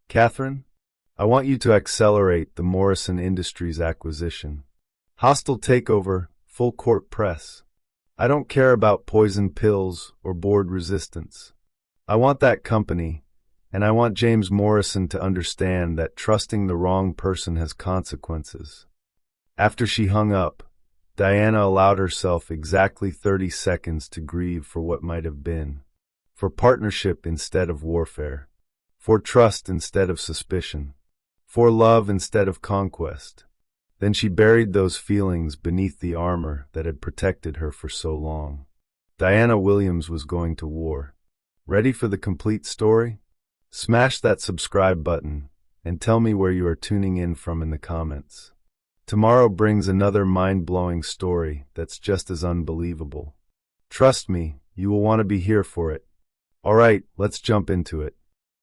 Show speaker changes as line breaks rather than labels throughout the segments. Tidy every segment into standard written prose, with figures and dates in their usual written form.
Catherine, I want you to accelerate the Morrison Industries acquisition. Hostile takeover, full court press. I don't care about poison pills or board resistance. I want that company, and I want James Morrison to understand that trusting the wrong person has consequences. After she hung up, Diana allowed herself exactly 30 seconds to grieve for what might have been, for partnership instead of warfare, for trust instead of suspicion, for love instead of conquest. Then she buried those feelings beneath the armor that had protected her for so long. Diana Williams was going to war. Ready for the complete story? Smash that subscribe button and tell me where you are tuning in from in the comments. Tomorrow brings another mind-blowing story that's just as unbelievable. Trust me, you will want to be here for it. Alright, let's jump into it.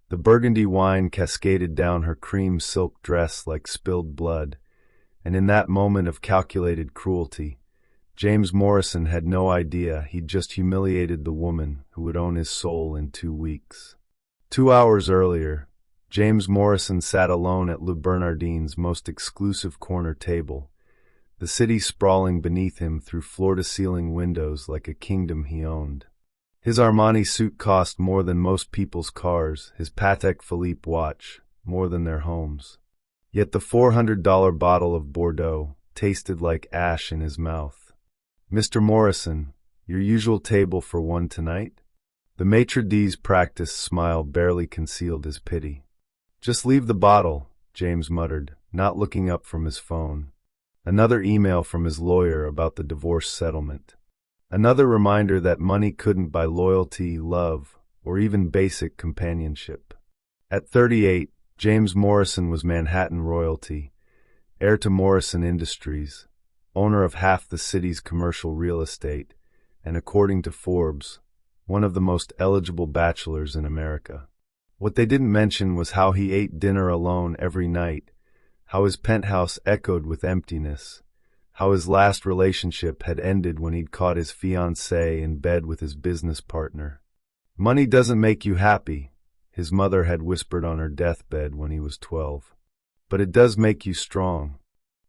The burgundy wine cascaded down her cream silk dress like spilled blood, and in that moment of calculated cruelty, James Morrison had no idea he'd just humiliated the woman who would own his soul in 2 weeks. 2 hours earlier, James Morrison sat alone at Le Bernardin's most exclusive corner table, the city sprawling beneath him through floor-to-ceiling windows like a kingdom he owned. His Armani suit cost more than most people's cars, his Patek Philippe watch more than their homes. Yet the $400 bottle of Bordeaux tasted like ash in his mouth. "Mr. Morrison, your usual table for one tonight?" The maitre d's practiced smile barely concealed his pity. "Just leave the bottle," James muttered, not looking up from his phone. Another email from his lawyer about the divorce settlement. Another reminder that money couldn't buy loyalty, love, or even basic companionship. At 38, James Morrison was Manhattan royalty, heir to Morrison Industries, owner of half the city's commercial real estate, and according to Forbes, one of the most eligible bachelors in America. What they didn't mention was how he ate dinner alone every night, how his penthouse echoed with emptiness, how his last relationship had ended when he'd caught his fiancée in bed with his business partner. "Money doesn't make you happy," his mother had whispered on her deathbed when he was 12. "But it does make you strong."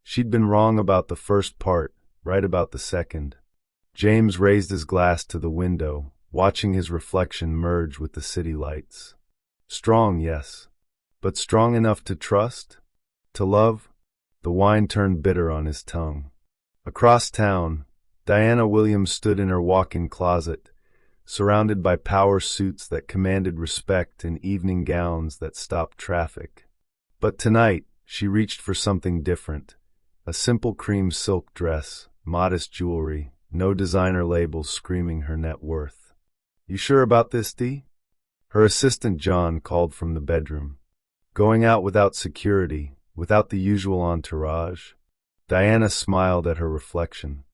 She'd been wrong about the first part, right about the second. James raised his glass to the window, watching his reflection merge with the city lights. Strong, yes. But strong enough to trust? To love? The wine turned bitter on his tongue. Across town, Diana Williams stood in her walk-in closet, surrounded by power suits that commanded respect and evening gowns that stopped traffic. But tonight, she reached for something different. A simple cream silk dress, modest jewelry, no designer labels screaming her net worth. "You sure about this, Dee?" Her assistant John called from the bedroom. "Going out without security, without the usual entourage?" Diana smiled at her reflection.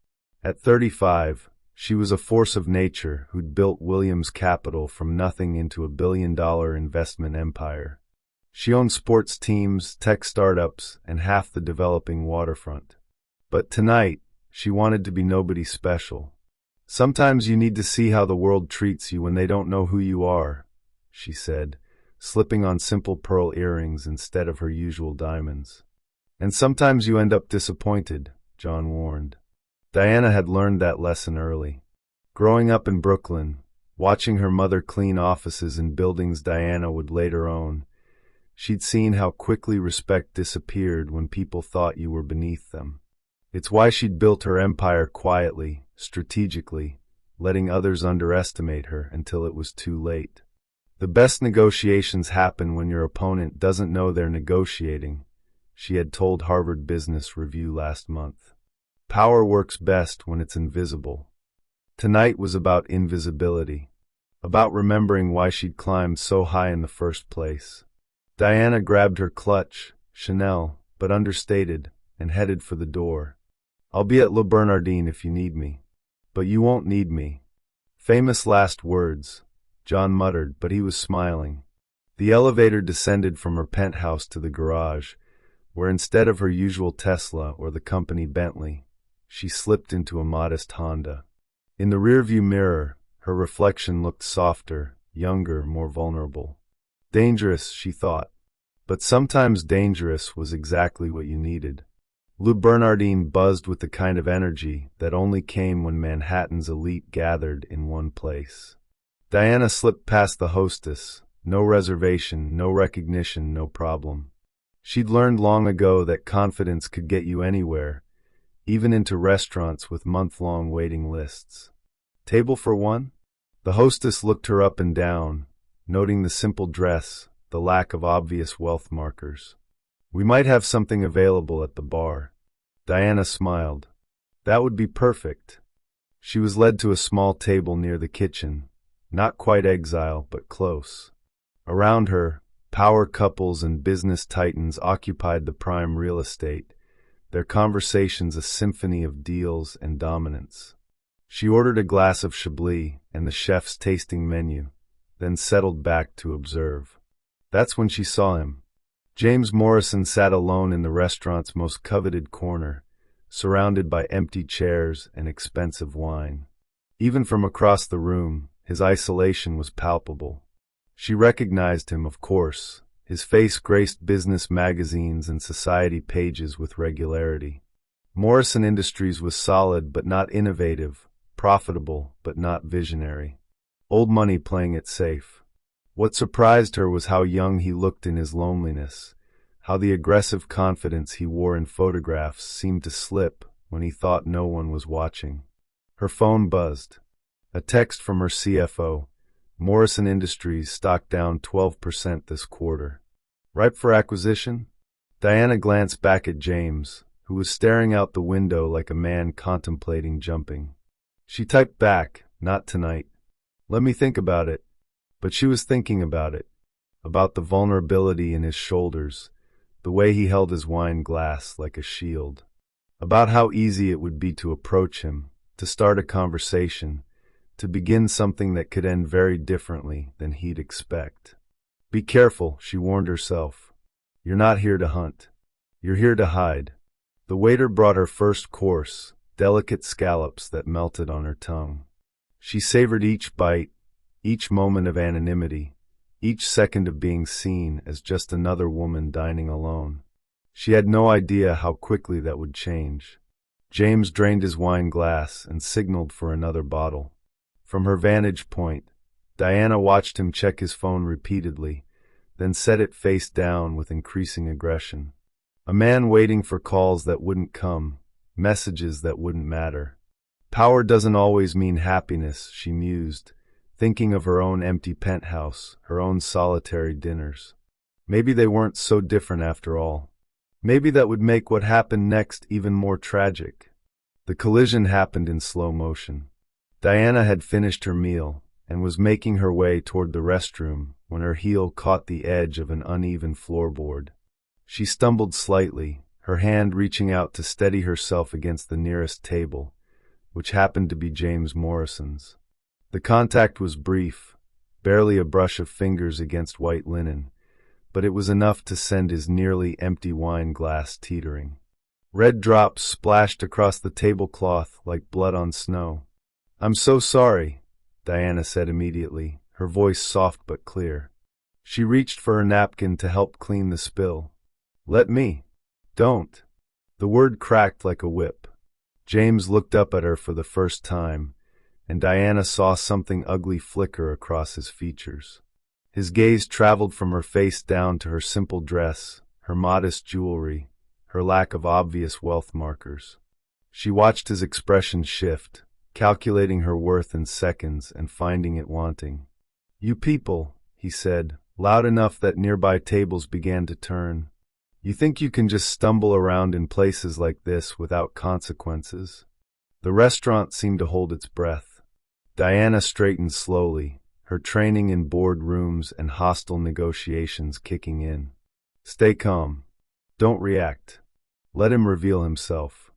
At 35, she was a force of nature who'd built Williams Capital from nothing into a billion-dollar investment empire. She owned sports teams, tech startups, and half the developing waterfront. But tonight, she wanted to be nobody special. "Sometimes you need to see how the world treats you when they don't know who you are," she said, slipping on simple pearl earrings instead of her usual diamonds. "And sometimes you end up disappointed," John warned. Diana had learned that lesson early. Growing up in Brooklyn, watching her mother clean offices in buildings Diana would later own, she'd seen how quickly respect disappeared when people thought you were beneath them. It's why she'd built her empire quietly, strategically, letting others underestimate her until it was too late. "The best negotiations happen when your opponent doesn't know they're negotiating," she had told Harvard Business Review last month. "Power works best when it's invisible." Tonight was about invisibility, about remembering why she'd climbed so high in the first place. Diana grabbed her clutch, Chanel, but understated, and headed for the door. "I'll be at Le Bernardin if you need me." "But you won't need me." Famous last words, John muttered, but he was smiling. The elevator descended from her penthouse to the garage, where instead of her usual Tesla or the company Bentley, she slipped into a modest Honda. In the rearview mirror, her reflection looked softer, younger, more vulnerable. Dangerous, she thought. But sometimes dangerous was exactly what you needed. Lou Bernardine buzzed with the kind of energy that only came when Manhattan's elite gathered in one place. Diana slipped past the hostess. No reservation, no recognition, no problem. She'd learned long ago that confidence could get you anywhere, even into restaurants with month-long waiting lists. Table for one? The hostess looked her up and down, noting the simple dress, the lack of obvious wealth markers. We might have something available at the bar. Diana smiled. That would be perfect. She was led to a small table near the kitchen, not quite exile, but close. Around her, power couples and business titans occupied the prime real estate, their conversations a symphony of deals and dominance. She ordered a glass of Chablis and the chef's tasting menu, then settled back to observe. That's when she saw him. James Morrison sat alone in the restaurant's most coveted corner, surrounded by empty chairs and expensive wine. Even from across the room, his isolation was palpable. She recognized him, of course. His face graced business magazines and society pages with regularity. Morrison Industries was solid but not innovative, profitable but not visionary. Old money playing it safe. What surprised her was how young he looked in his loneliness, how the aggressive confidence he wore in photographs seemed to slip when he thought no one was watching. Her phone buzzed. A text from her CFO. Morrison Industries stock down 12% this quarter. Ripe for acquisition? Diana glanced back at James, who was staring out the window like a man contemplating jumping. She typed back, "Not tonight. Let me think about it." But she was thinking about it, about the vulnerability in his shoulders, the way he held his wine glass like a shield, about how easy it would be to approach him, to start a conversation, to begin something that could end very differently than he'd expect. Be careful, she warned herself. You're not here to hunt. You're here to hide. The waiter brought her first course, delicate scallops that melted on her tongue. She savored each bite, each moment of anonymity, each second of being seen as just another woman dining alone. She had no idea how quickly that would change. James drained his wine glass and signaled for another bottle. From her vantage point, Diana watched him check his phone repeatedly, then set it face down with increasing aggression. A man waiting for calls that wouldn't come, messages that wouldn't matter. Power doesn't always mean happiness, she mused, thinking of her own empty penthouse, her own solitary dinners. Maybe they weren't so different after all. Maybe that would make what happened next even more tragic. The collision happened in slow motion. Diana had finished her meal and was making her way toward the restroom when her heel caught the edge of an uneven floorboard. She stumbled slightly, her hand reaching out to steady herself against the nearest table, which happened to be James Morrison's. The contact was brief, barely a brush of fingers against white linen, but it was enough to send his nearly empty wine glass teetering. Red drops splashed across the tablecloth like blood on snow. "I'm so sorry," Diana said immediately, her voice soft but clear. She reached for her napkin to help clean the spill. "Let me." "Don't." The word cracked like a whip. James looked up at her for the first time, and Diana saw something ugly flicker across his features. His gaze traveled from her face down to her simple dress, her modest jewelry, her lack of obvious wealth markers. She watched his expression shift, calculating her worth in seconds and finding it wanting. "You people," he said, loud enough that nearby tables began to turn. "You think you can just stumble around in places like this without consequences?" The restaurant seemed to hold its breath. Diana straightened slowly, her training in board rooms and hostile negotiations kicking in. "Stay calm. Don't react. Let him reveal himself."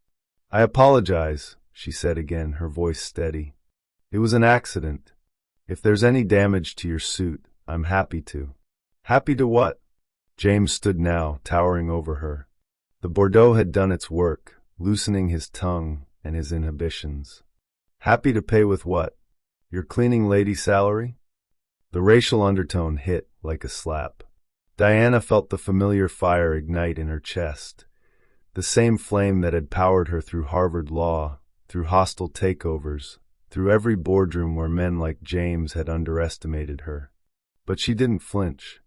"I apologize," she said again, her voice steady. "It was an accident. If there's any damage to your suit, I'm happy to." "Happy to what?" James stood now, towering over her. The Bordeaux had done its work, loosening his tongue and his inhibitions. "Happy to pay with what? Your cleaning lady salary?" The racial undertone hit like a slap. Diana felt the familiar fire ignite in her chest, the same flame that had powered her through Harvard Law, through hostile takeovers, through every boardroom where men like James had underestimated her. But she didn't flinch,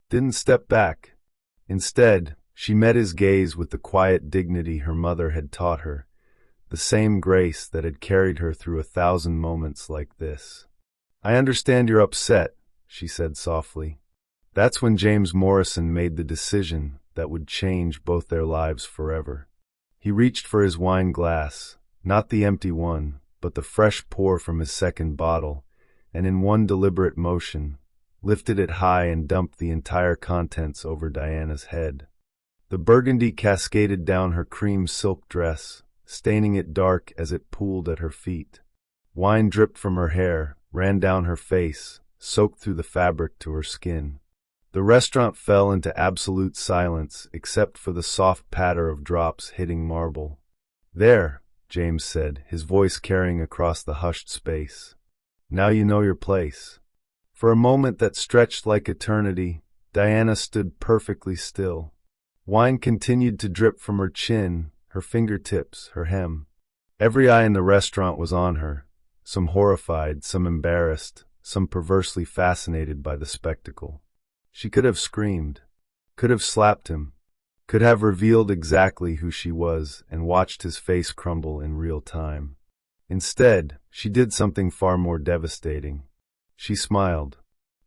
didn't step back. Instead, she met his gaze with the quiet dignity her mother had taught her, the same grace that had carried her through 1,000 moments like this. "I understand you're upset," she said softly. That's when James Morrison made the decision that would change both their lives forever. He reached for his wine glass, not the empty one, but the fresh pour from his second bottle, and in one deliberate motion, lifted it high and dumped the entire contents over Diana's head. The burgundy cascaded down her cream silk dress, staining it dark as it pooled at her feet. Wine dripped from her hair, ran down her face, soaked through the fabric to her skin. The restaurant fell into absolute silence except for the soft patter of drops hitting marble. "There," James said, his voice carrying across the hushed space. "Now you know your place." For a moment that stretched like eternity, Diana stood perfectly still. Wine continued to drip from her chin, her fingertips, her hem. Every eye in the restaurant was on her, some horrified, some embarrassed, some perversely fascinated by the spectacle. She could have screamed, could have slapped him, could have revealed exactly who she was and watched his face crumble in real time. Instead, she did something far more devastating. She smiled.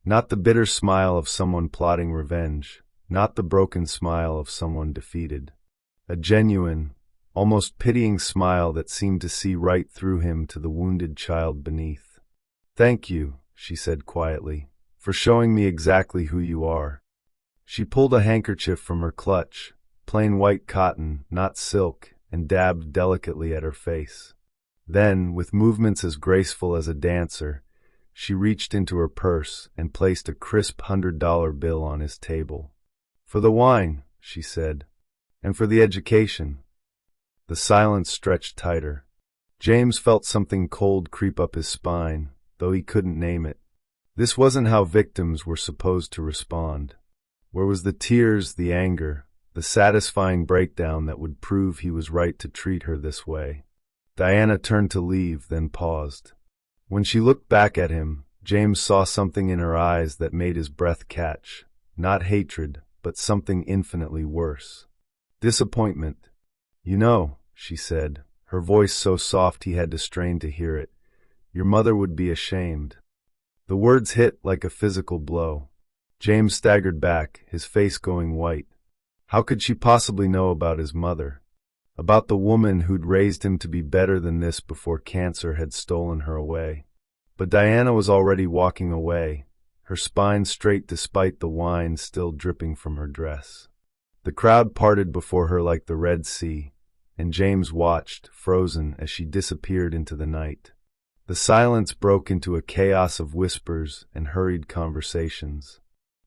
Not the bitter smile of someone plotting revenge, not the broken smile of someone defeated. A genuine, almost pitying smile that seemed to see right through him to the wounded child beneath. "Thank you," she said quietly, "for showing me exactly who you are." She pulled a handkerchief from her clutch, plain white cotton, not silk, and dabbed delicately at her face. Then, with movements as graceful as a dancer, she reached into her purse and placed a crisp $100 bill on his table. "For the wine," she said, "and for the education." The silence stretched tighter. James felt something cold creep up his spine, though he couldn't name it. This wasn't how victims were supposed to respond. Where was the tears, the anger, the satisfying breakdown that would prove he was right to treat her this way? Diana turned to leave, then paused. When she looked back at him, James saw something in her eyes that made his breath catch. Not hatred, but something infinitely worse. Disappointment. "You know," she said, her voice so soft he had to strain to hear it, "your mother would be ashamed." The words hit like a physical blow. James staggered back, his face going white. How could she possibly know about his mother? About the woman who'd raised him to be better than this before cancer had stolen her away? But Diana was already walking away, her spine straight despite the wine still dripping from her dress. The crowd parted before her like the Red Sea, and James watched, frozen, as she disappeared into the night. The silence broke into a chaos of whispers and hurried conversations.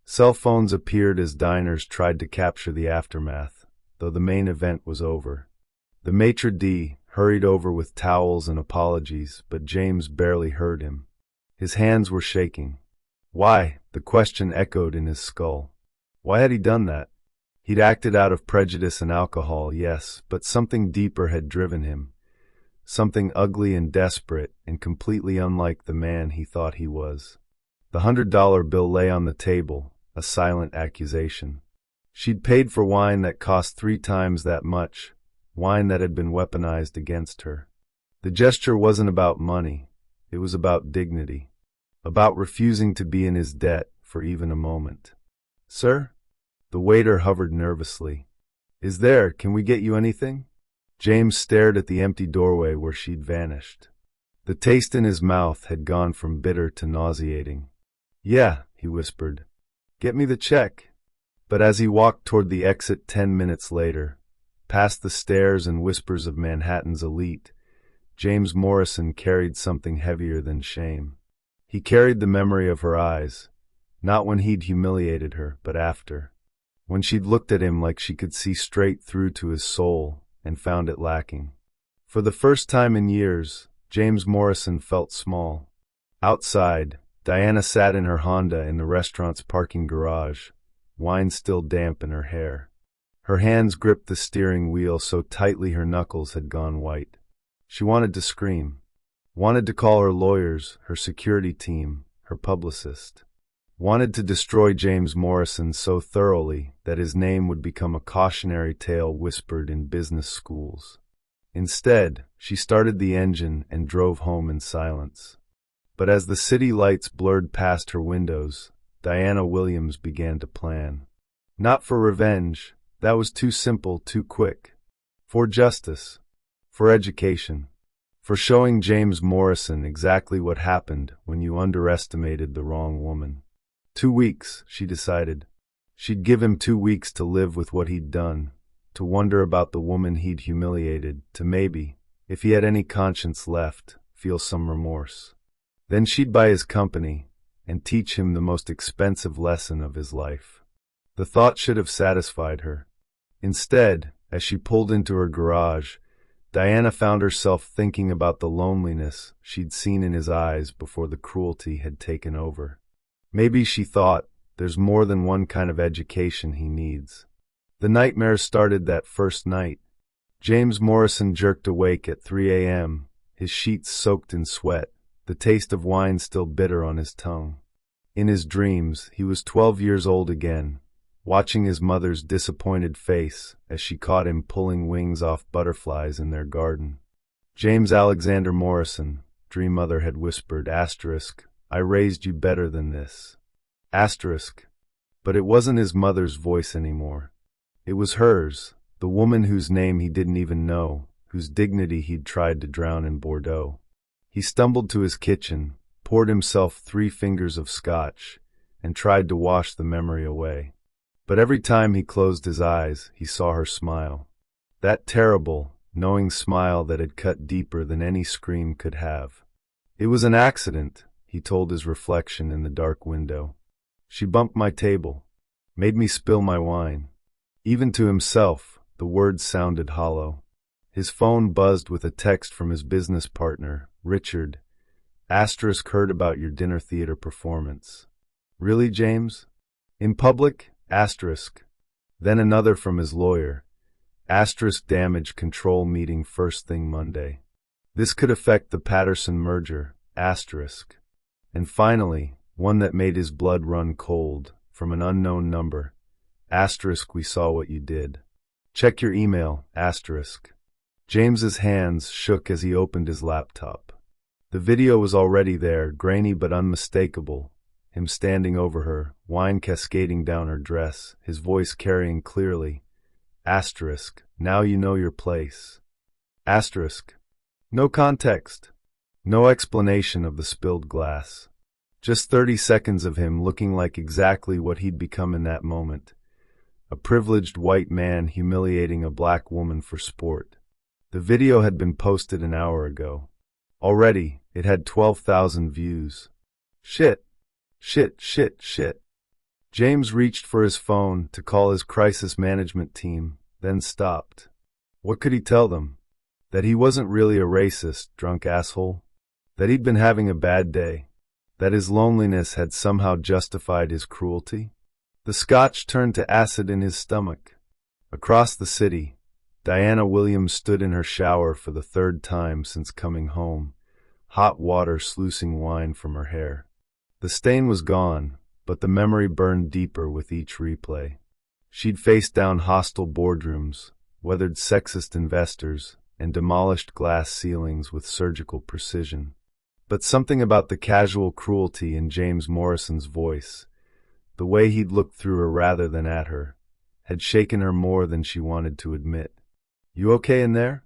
Cell phones appeared as diners tried to capture the aftermath, though the main event was over. The maitre d' hurried over with towels and apologies, but James barely heard him. His hands were shaking. Why? The question echoed in his skull. Why had he done that? He'd acted out of prejudice and alcohol, yes, but something deeper had driven him. Something ugly and desperate and completely unlike the man he thought he was. The $100 bill lay on the table, a silent accusation. She'd paid for wine that cost 3 times that much, wine that had been weaponized against her. The gesture wasn't about money, it was about dignity, about refusing to be in his debt for even a moment. "Sir?" The waiter hovered nervously. Can we get you anything?" James stared at the empty doorway where she'd vanished. The taste in his mouth had gone from bitter to nauseating. "Yeah," he whispered. "Get me the check." But as he walked toward the exit 10 minutes later, past the stares and whispers of Manhattan's elite, James Morrison carried something heavier than shame. He carried the memory of her eyes, not when he'd humiliated her, but after. When she'd looked at him like she could see straight through to his soul and found it lacking. For the first time in years, James Morrison felt small. Outside, Diana sat in her Honda in the restaurant's parking garage, wine still damp in her hair. Her hands gripped the steering wheel so tightly her knuckles had gone white. She wanted to scream. Wanted to call her lawyers, her security team, her publicist. Wanted to destroy James Morrison so thoroughly that his name would become a cautionary tale whispered in business schools. Instead, she started the engine and drove home in silence. But as the city lights blurred past her windows, Diana Williams began to plan. Not for revenge, that was too simple, too quick. For justice. For education. For showing James Morrison exactly what happened when you underestimated the wrong woman. 2 weeks, she decided. She'd give him 2 weeks to live with what he'd done, to wonder about the woman he'd humiliated, to maybe, if he had any conscience left, feel some remorse. Then she'd buy his company and teach him the most expensive lesson of his life. The thought should have satisfied her. Instead, as she pulled into her garage, Diana found herself thinking about the loneliness she'd seen in his eyes before the cruelty had taken over. Maybe, she thought, there's more than one kind of education he needs. The nightmare started that first night. James Morrison jerked awake at 3 a.m., his sheets soaked in sweat, the taste of wine still bitter on his tongue. In his dreams, he was 12 years old again, watching his mother's disappointed face as she caught him pulling wings off butterflies in their garden. James Alexander Morrison, Dream Mother had whispered, "I raised you better than this." But it wasn't his mother's voice anymore. It was hers, the woman whose name he didn't even know, whose dignity he'd tried to drown in Bordeaux. He stumbled to his kitchen, poured himself 3 fingers of scotch, and tried to wash the memory away. But every time he closed his eyes, he saw her smile. That terrible, knowing smile that had cut deeper than any scream could have. It was an accident, he told his reflection in the dark window. She bumped my table, made me spill my wine. Even to himself, the words sounded hollow. His phone buzzed with a text from his business partner, Richard. Heard about your dinner theater performance. Really, James? In public? Then another from his lawyer. Damage control meeting first thing Monday. This could affect the Patterson merger. And finally, one that made his blood run cold, from an unknown number. We saw what you did. Check your email. James's hands shook as he opened his laptop. The video was already there, grainy but unmistakable. Him standing over her, wine cascading down her dress, his voice carrying clearly. Now you know your place. No context. No explanation of the spilled glass. Just 30 seconds of him looking like exactly what he'd become in that moment. A privileged white man humiliating a black woman for sport. The video had been posted an hour ago. Already, it had 12,000 views. Shit. James reached for his phone to call his crisis management team, then stopped. What could he tell them? That he wasn't really a racist, drunk asshole? That he'd been having a bad day? That his loneliness had somehow justified his cruelty? The scotch turned to acid in his stomach. Across the city, Diana Williams stood in her shower for the 3rd time since coming home, hot water sluicing wine from her hair. The stain was gone, but the memory burned deeper with each replay. She'd faced down hostile boardrooms, weathered sexist investors, and demolished glass ceilings with surgical precision. But something about the casual cruelty in James Morrison's voice, the way he'd looked through her rather than at her, had shaken her more than she wanted to admit. "You okay in there?"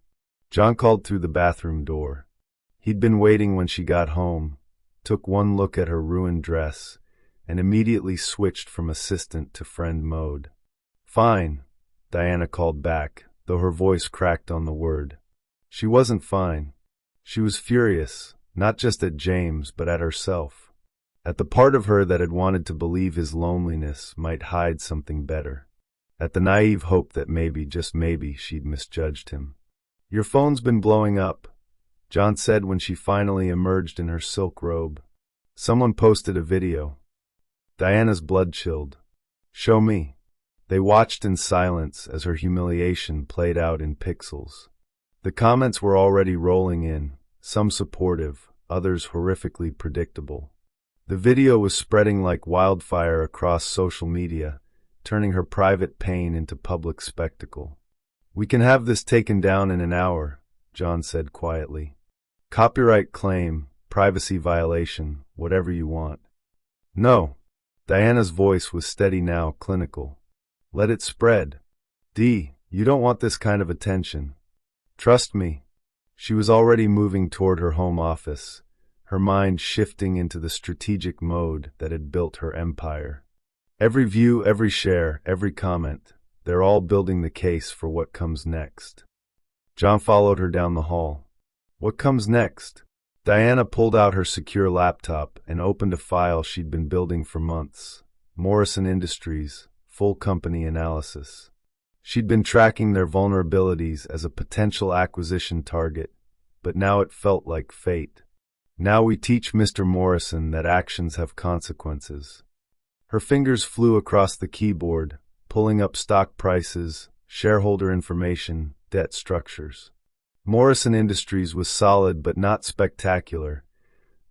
John called through the bathroom door. He'd been waiting when she got home, took one look at her ruined dress, and immediately switched from assistant to friend mode. "Fine," Diana called back, though her voice cracked on the word. She wasn't fine. She was furious, not just at James, but at herself. At the part of her that had wanted to believe his loneliness might hide something better. At the naive hope that maybe, just maybe, she'd misjudged him. "Your phone's been blowing up," John said when she finally emerged in her silk robe. Someone posted a video. Diana's blood chilled. Show me. They watched in silence as her humiliation played out in pixels. The comments were already rolling in, some supportive, others horrifically predictable. The video was spreading like wildfire across social media, turning her private pain into public spectacle. "We can have this taken down in an hour," John said quietly. "Copyright claim, privacy violation, whatever you want." "No." Diana's voice was steady now, clinical. "Let it spread. You don't want this kind of attention. Trust me." She was already moving toward her home office, her mind shifting into the strategic mode that had built her empire. Every view, every share, every comment, they're all building the case for what comes next. John followed her down the hall. "What comes next?" Diana pulled out her secure laptop and opened a file she'd been building for months. Morrison Industries, full company analysis. She'd been tracking their vulnerabilities as a potential acquisition target, but now it felt like fate. "Now we teach Mr. Morrison that actions have consequences." Her fingers flew across the keyboard, pulling up stock prices, shareholder information, debt structures. Morrison Industries was solid but not spectacular,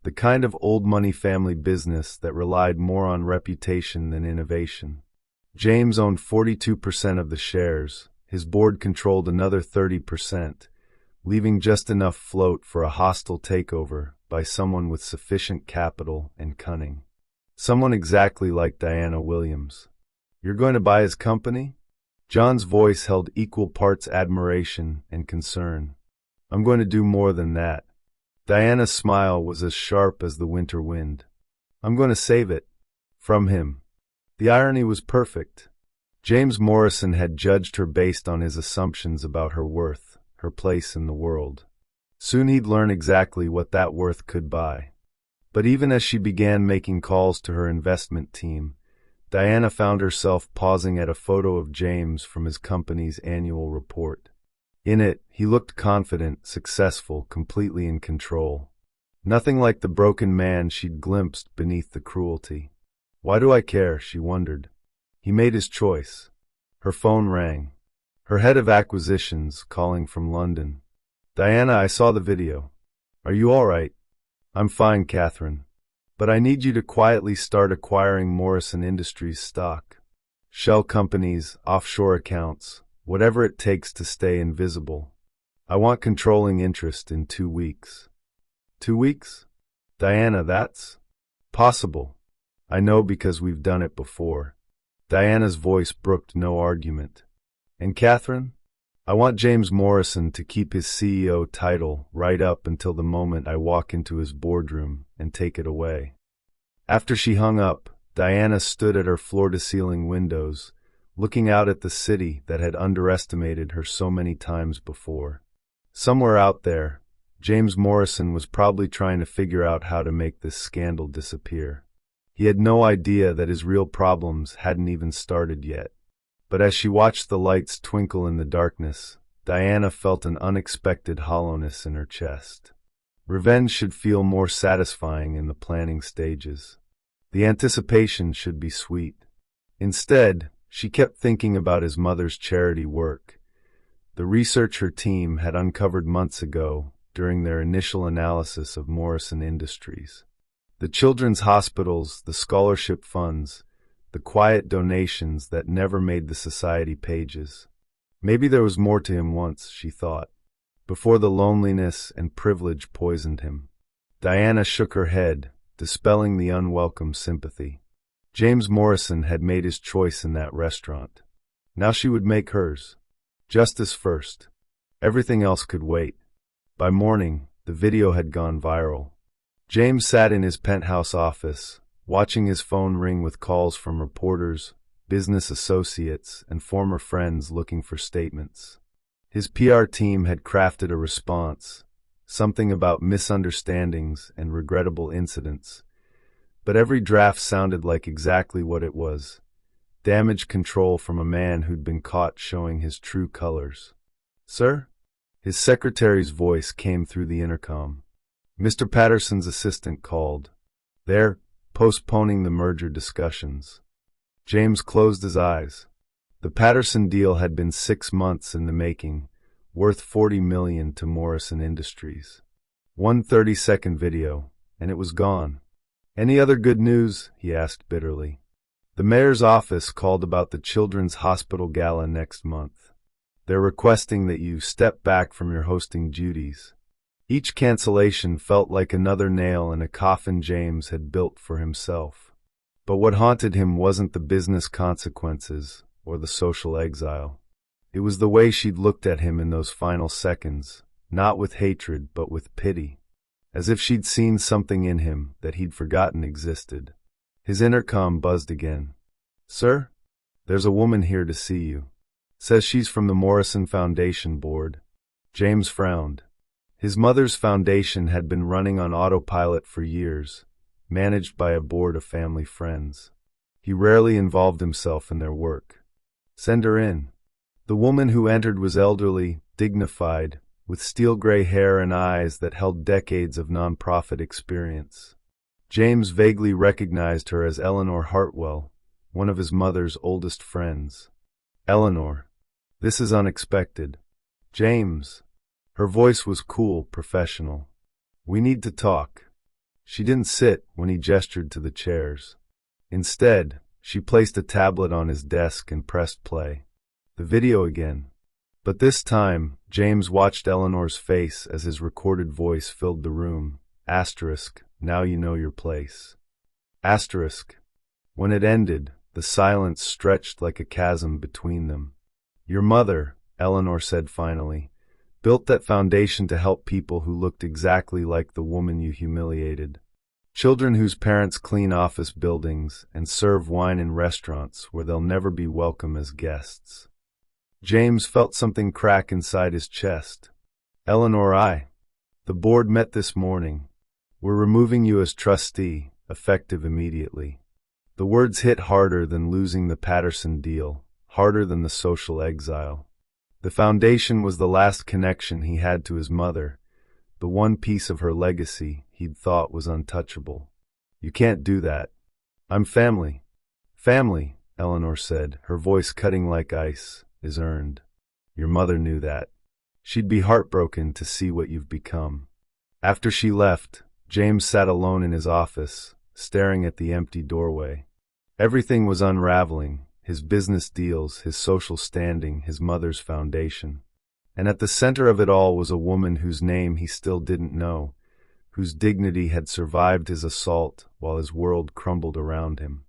the kind of old money family business that relied more on reputation than innovation. James owned 42% of the shares. His board controlled another 30%, leaving just enough float for a hostile takeover by someone with sufficient capital and cunning. Someone exactly like Diana Williams. "You're going to buy his company?" John's voice held equal parts admiration and concern. "I'm going to do more than that." Diana's smile was as sharp as the winter wind. "I'm going to save it. From him." The irony was perfect. James Morrison had judged her based on his assumptions about her worth, her place in the world. Soon he'd learn exactly what that worth could buy. But even as she began making calls to her investment team, Diana found herself pausing at a photo of James from his company's annual report. In it, he looked confident, successful, completely in control. Nothing like the broken man she'd glimpsed beneath the cruelty. "Why do I care?" she wondered. He made his choice. Her phone rang. Her head of acquisitions calling from London. "Diana, I saw the video. Are you all right?" "I'm fine, Catherine. But I need you to quietly start acquiring Morrison Industries stock. Shell companies, offshore accounts, whatever it takes to stay invisible. I want controlling interest in 2 weeks." 2 weeks? "Diana, that's possible. I know because we've done it before." Diana's voice brooked no argument. "And Catherine? I want James Morrison to keep his CEO title right up until the moment I walk into his boardroom and take it away." After she hung up, Diana stood at her floor-to-ceiling windows, looking out at the city that had underestimated her so many times before. Somewhere out there, James Morrison was probably trying to figure out how to make this scandal disappear. He had no idea that his real problems hadn't even started yet. But as she watched the lights twinkle in the darkness, Diana felt an unexpected hollowness in her chest. Revenge should feel more satisfying in the planning stages. The anticipation should be sweet. Instead, she kept thinking about his mother's charity work, the research her team had uncovered months ago during their initial analysis of Morrison Industries. The children's hospitals, the scholarship funds, the quiet donations that never made the society pages. Maybe there was more to him once, she thought, before the loneliness and privilege poisoned him. Diana shook her head, dispelling the unwelcome sympathy. James Morrison had made his choice in that restaurant. Now she would make hers. Justice first. Everything else could wait. By morning, the video had gone viral. James sat in his penthouse office, watching his phone ring with calls from reporters, business associates, and former friends looking for statements. His PR team had crafted a response, something about misunderstandings and regrettable incidents. But every draft sounded like exactly what it was: damage control from a man who'd been caught showing his true colors. "Sir?" His secretary's voice came through the intercom. Mr. Patterson's assistant called. "They're postponing the merger discussions." James closed his eyes. The Patterson deal had been 6 months in the making, worth $40 million to Morrison Industries. One 30-second video, and it was gone. Any other good news? He asked bitterly. The mayor's office called about the Children's Hospital Gala next month. They're requesting that you step back from your hosting duties. Each cancellation felt like another nail in a coffin James had built for himself. But what haunted him wasn't the business consequences or the social exile. It was the way she'd looked at him in those final seconds, not with hatred but with pity, as if she'd seen something in him that he'd forgotten existed. His intercom buzzed again. "Sir? There's a woman here to see you. Says she's from the Morrison Foundation Board." James frowned. His mother's foundation had been running on autopilot for years, managed by a board of family friends. He rarely involved himself in their work. "Send her in." The woman who entered was elderly, dignified, with steel-gray hair and eyes that held decades of nonprofit experience. James vaguely recognized her as Eleanor Hartwell, one of his mother's oldest friends. "Eleanor, this is unexpected." "James." Her voice was cool, professional. "We need to talk." She didn't sit when he gestured to the chairs. Instead, she placed a tablet on his desk and pressed play. The video again. But this time, James watched Eleanor's face as his recorded voice filled the room. Asterisk, now you know your place. Asterisk. When it ended, the silence stretched like a chasm between them. "Your mother," Eleanor said finally, "built that foundation to help people who looked exactly like the woman you humiliated. Children whose parents clean office buildings and serve wine in restaurants where they'll never be welcome as guests." James felt something crack inside his chest. "Eleanor, the board met this morning. We're removing you as trustee, effective immediately." The words hit harder than losing the Patterson deal, harder than the social exile. The foundation was the last connection he had to his mother, the one piece of her legacy he'd thought was untouchable. "You can't do that. I'm family." "Family," Eleanor said, her voice cutting like ice, "is earned. Your mother knew that. She'd be heartbroken to see what you've become." After she left, James sat alone in his office, staring at the empty doorway. Everything was unraveling, his business deals, his social standing, his mother's foundation. And at the center of it all was a woman whose name he still didn't know, whose dignity had survived his assault while his world crumbled around him.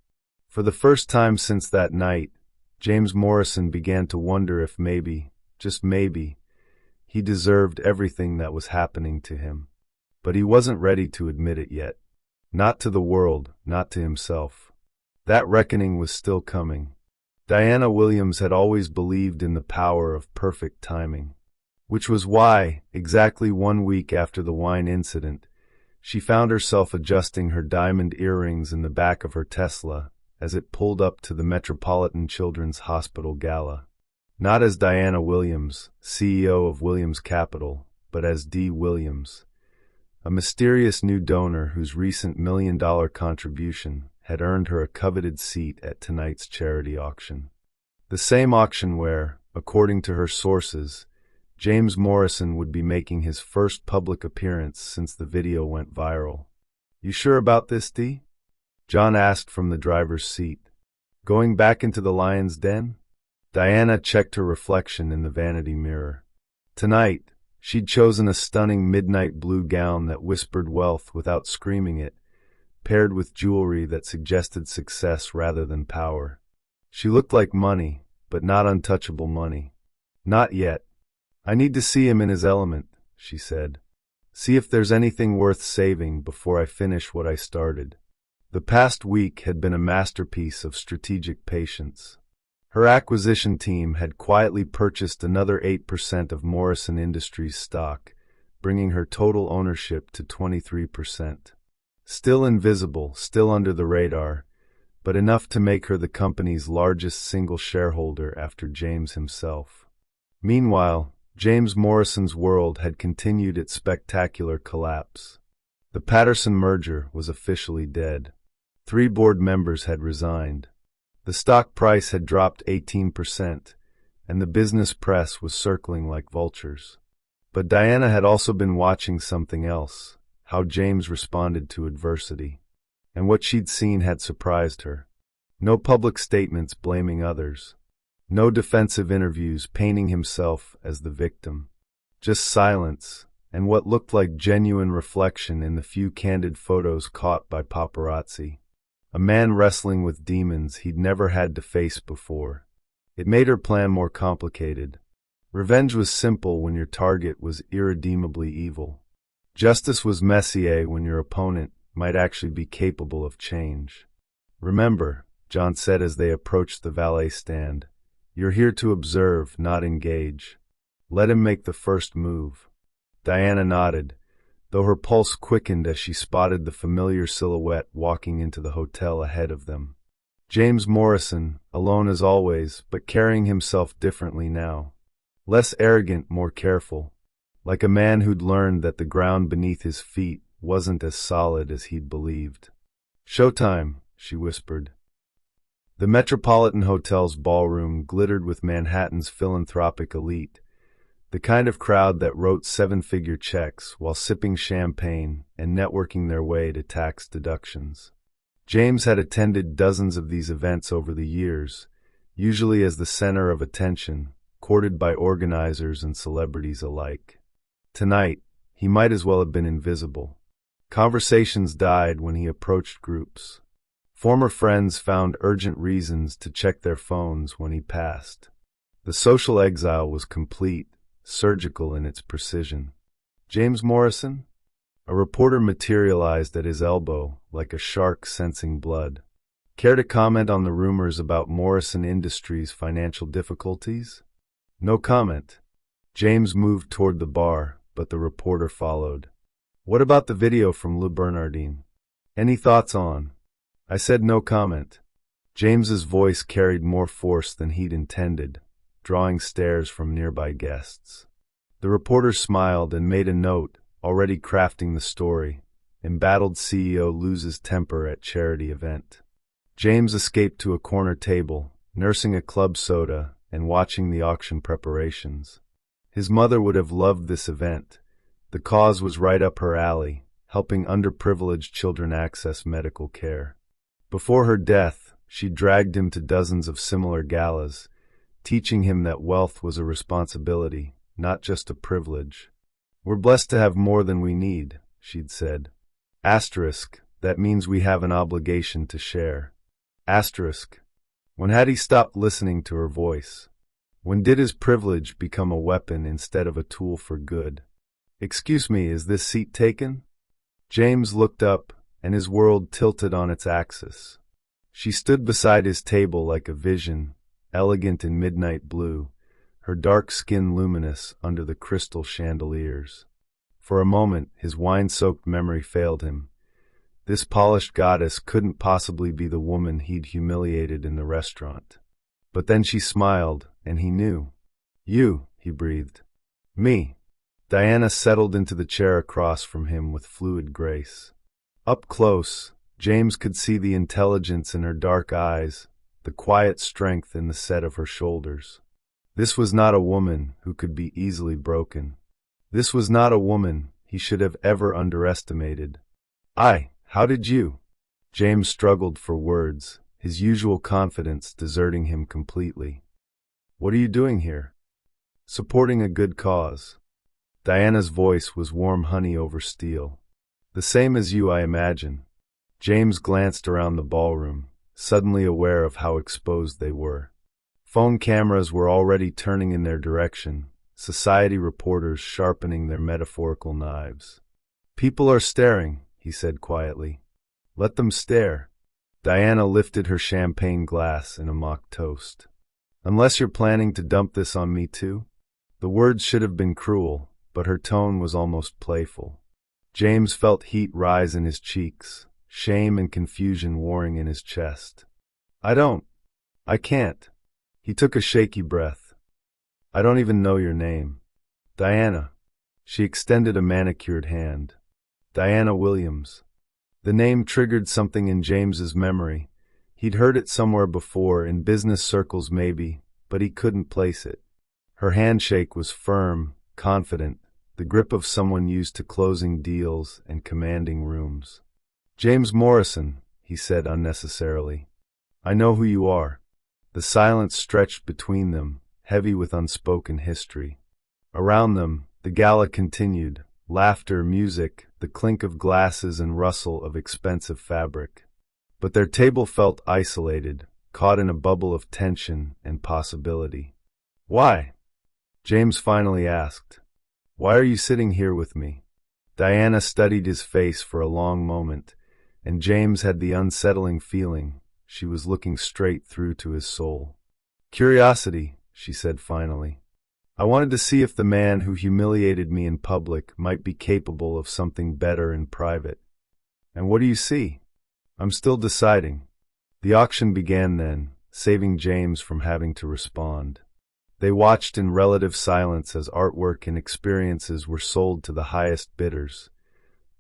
For the first time since that night, James Morrison began to wonder if maybe, just maybe, he deserved everything that was happening to him. But he wasn't ready to admit it yet. Not to the world, not to himself. That reckoning was still coming. Diana Williams had always believed in the power of perfect timing, which was why, exactly 1 week after the wine incident, she found herself adjusting her diamond earrings in the back of her Tesla as it pulled up to the Metropolitan Children's Hospital Gala. Not as Diana Williams, CEO of Williams Capital, but as Dee Williams, a mysterious new donor whose recent $1 million contribution had earned her a coveted seat at tonight's charity auction. The same auction where, according to her sources, James Morrison would be making his first public appearance since the video went viral. "You sure about this, Dee?" John asked from the driver's seat. "Going back into the lion's den?" Diana checked her reflection in the vanity mirror. Tonight, she'd chosen a stunning midnight blue gown that whispered wealth without screaming it, paired with jewelry that suggested success rather than power. She looked like money, but not untouchable money. "Not yet. I need to see him in his element," she said. "See if there's anything worth saving before I finish what I started." The past week had been a masterpiece of strategic patience. Her acquisition team had quietly purchased another 8% of Morrison Industries stock, bringing her total ownership to 23%. Still invisible, still under the radar, but enough to make her the company's largest single shareholder after James himself. Meanwhile, James Morrison's world had continued its spectacular collapse. The Patterson merger was officially dead. 3 board members had resigned. The stock price had dropped 18%, and the business press was circling like vultures. But Diana had also been watching something else, how James responded to adversity. And what she'd seen had surprised her. No public statements blaming others. No defensive interviews painting himself as the victim. Just silence, and what looked like genuine reflection in the few candid photos caught by paparazzi. A man wrestling with demons he'd never had to face before. It made her plan more complicated. Revenge was simple when your target was irredeemably evil. Justice was messier when your opponent might actually be capable of change. "Remember," John said as they approached the valet stand, "you're here to observe, not engage. Let him make the first move." Diana nodded, though her pulse quickened as she spotted the familiar silhouette walking into the hotel ahead of them. James Morrison, alone as always, but carrying himself differently now. Less arrogant, more careful. Like a man who'd learned that the ground beneath his feet wasn't as solid as he'd believed. "Showtime," she whispered. The Metropolitan Hotel's ballroom glittered with Manhattan's philanthropic elite, the kind of crowd that wrote seven-figure checks while sipping champagne and networking their way to tax deductions. James had attended dozens of these events over the years, usually as the center of attention, courted by organizers and celebrities alike. Tonight, he might as well have been invisible. Conversations died when he approached groups. Former friends found urgent reasons to check their phones when he passed. The social exile was complete, surgical in its precision. "James Morrison?" A reporter materialized at his elbow, like a shark sensing blood. "Care to comment on the rumors about Morrison Industries' financial difficulties?" "No comment." James moved toward the bar, but the reporter followed. "What about the video from Le Bernardin? Any thoughts on?" "I said no comment." James's voice carried more force than he'd intended, drawing stares from nearby guests. The reporter smiled and made a note, already crafting the story. Embattled CEO loses temper at charity event. James escaped to a corner table, nursing a club soda and watching the auction preparations. His mother would have loved this event. The cause was right up her alley, helping underprivileged children access medical care. Before her death, she dragged him to dozens of similar galas, teaching him that wealth was a responsibility, not just a privilege. "We're blessed to have more than we need," she'd said. Asterisk, that means we have an obligation to share. Asterisk, when had he stopped listening to her voice? When did his privilege become a weapon instead of a tool for good? "Excuse me, is this seat taken?" James looked up, and his world tilted on its axis. She stood beside his table like a vision, elegant in midnight blue, her dark skin luminous under the crystal chandeliers. For a moment, his wine-soaked memory failed him. This polished goddess couldn't possibly be the woman he'd humiliated in the restaurant. But then she smiled, and he knew. "You," he breathed. "Me." Diana settled into the chair across from him with fluid grace. Up close, James could see the intelligence in her dark eyes, the quiet strength in the set of her shoulders. This was not a woman who could be easily broken. This was not a woman he should have ever underestimated. How did you?" James struggled for words, his usual confidence deserting him completely. "What are you doing here?" "Supporting a good cause." Diana's voice was warm honey over steel. "The same as you, I imagine." James glanced around the ballroom, suddenly aware of how exposed they were. Phone cameras were already turning in their direction, society reporters sharpening their metaphorical knives. "People are staring," he said quietly. "Let them stare." Diana lifted her champagne glass in a mock toast. "Unless you're planning to dump this on me too?" The words should have been cruel, but her tone was almost playful. James felt heat rise in his cheeks, shame and confusion warring in his chest. I can't." He took a shaky breath. "I don't even know your name." "Diana." She extended a manicured hand. "Diana Williams." The name triggered something in James's memory. He'd heard it somewhere before, in business circles maybe, but he couldn't place it. Her handshake was firm, confident, the grip of someone used to closing deals and commanding rooms. "James Morrison," he said unnecessarily. "I know who you are." The silence stretched between them, heavy with unspoken history. Around them, the gala continued, laughter, music, the clink of glasses and rustle of expensive fabric. But their table felt isolated, caught in a bubble of tension and possibility. "Why?" James finally asked. "Why are you sitting here with me?" Diana studied his face for a long moment, and James had the unsettling feeling she was looking straight through to his soul. "Curiosity," she said finally. "I wanted to see if the man who humiliated me in public might be capable of something better in private." "And what do you see?" "I'm still deciding." The auction began then, saving James from having to respond. They watched in relative silence as artwork and experiences were sold to the highest bidders.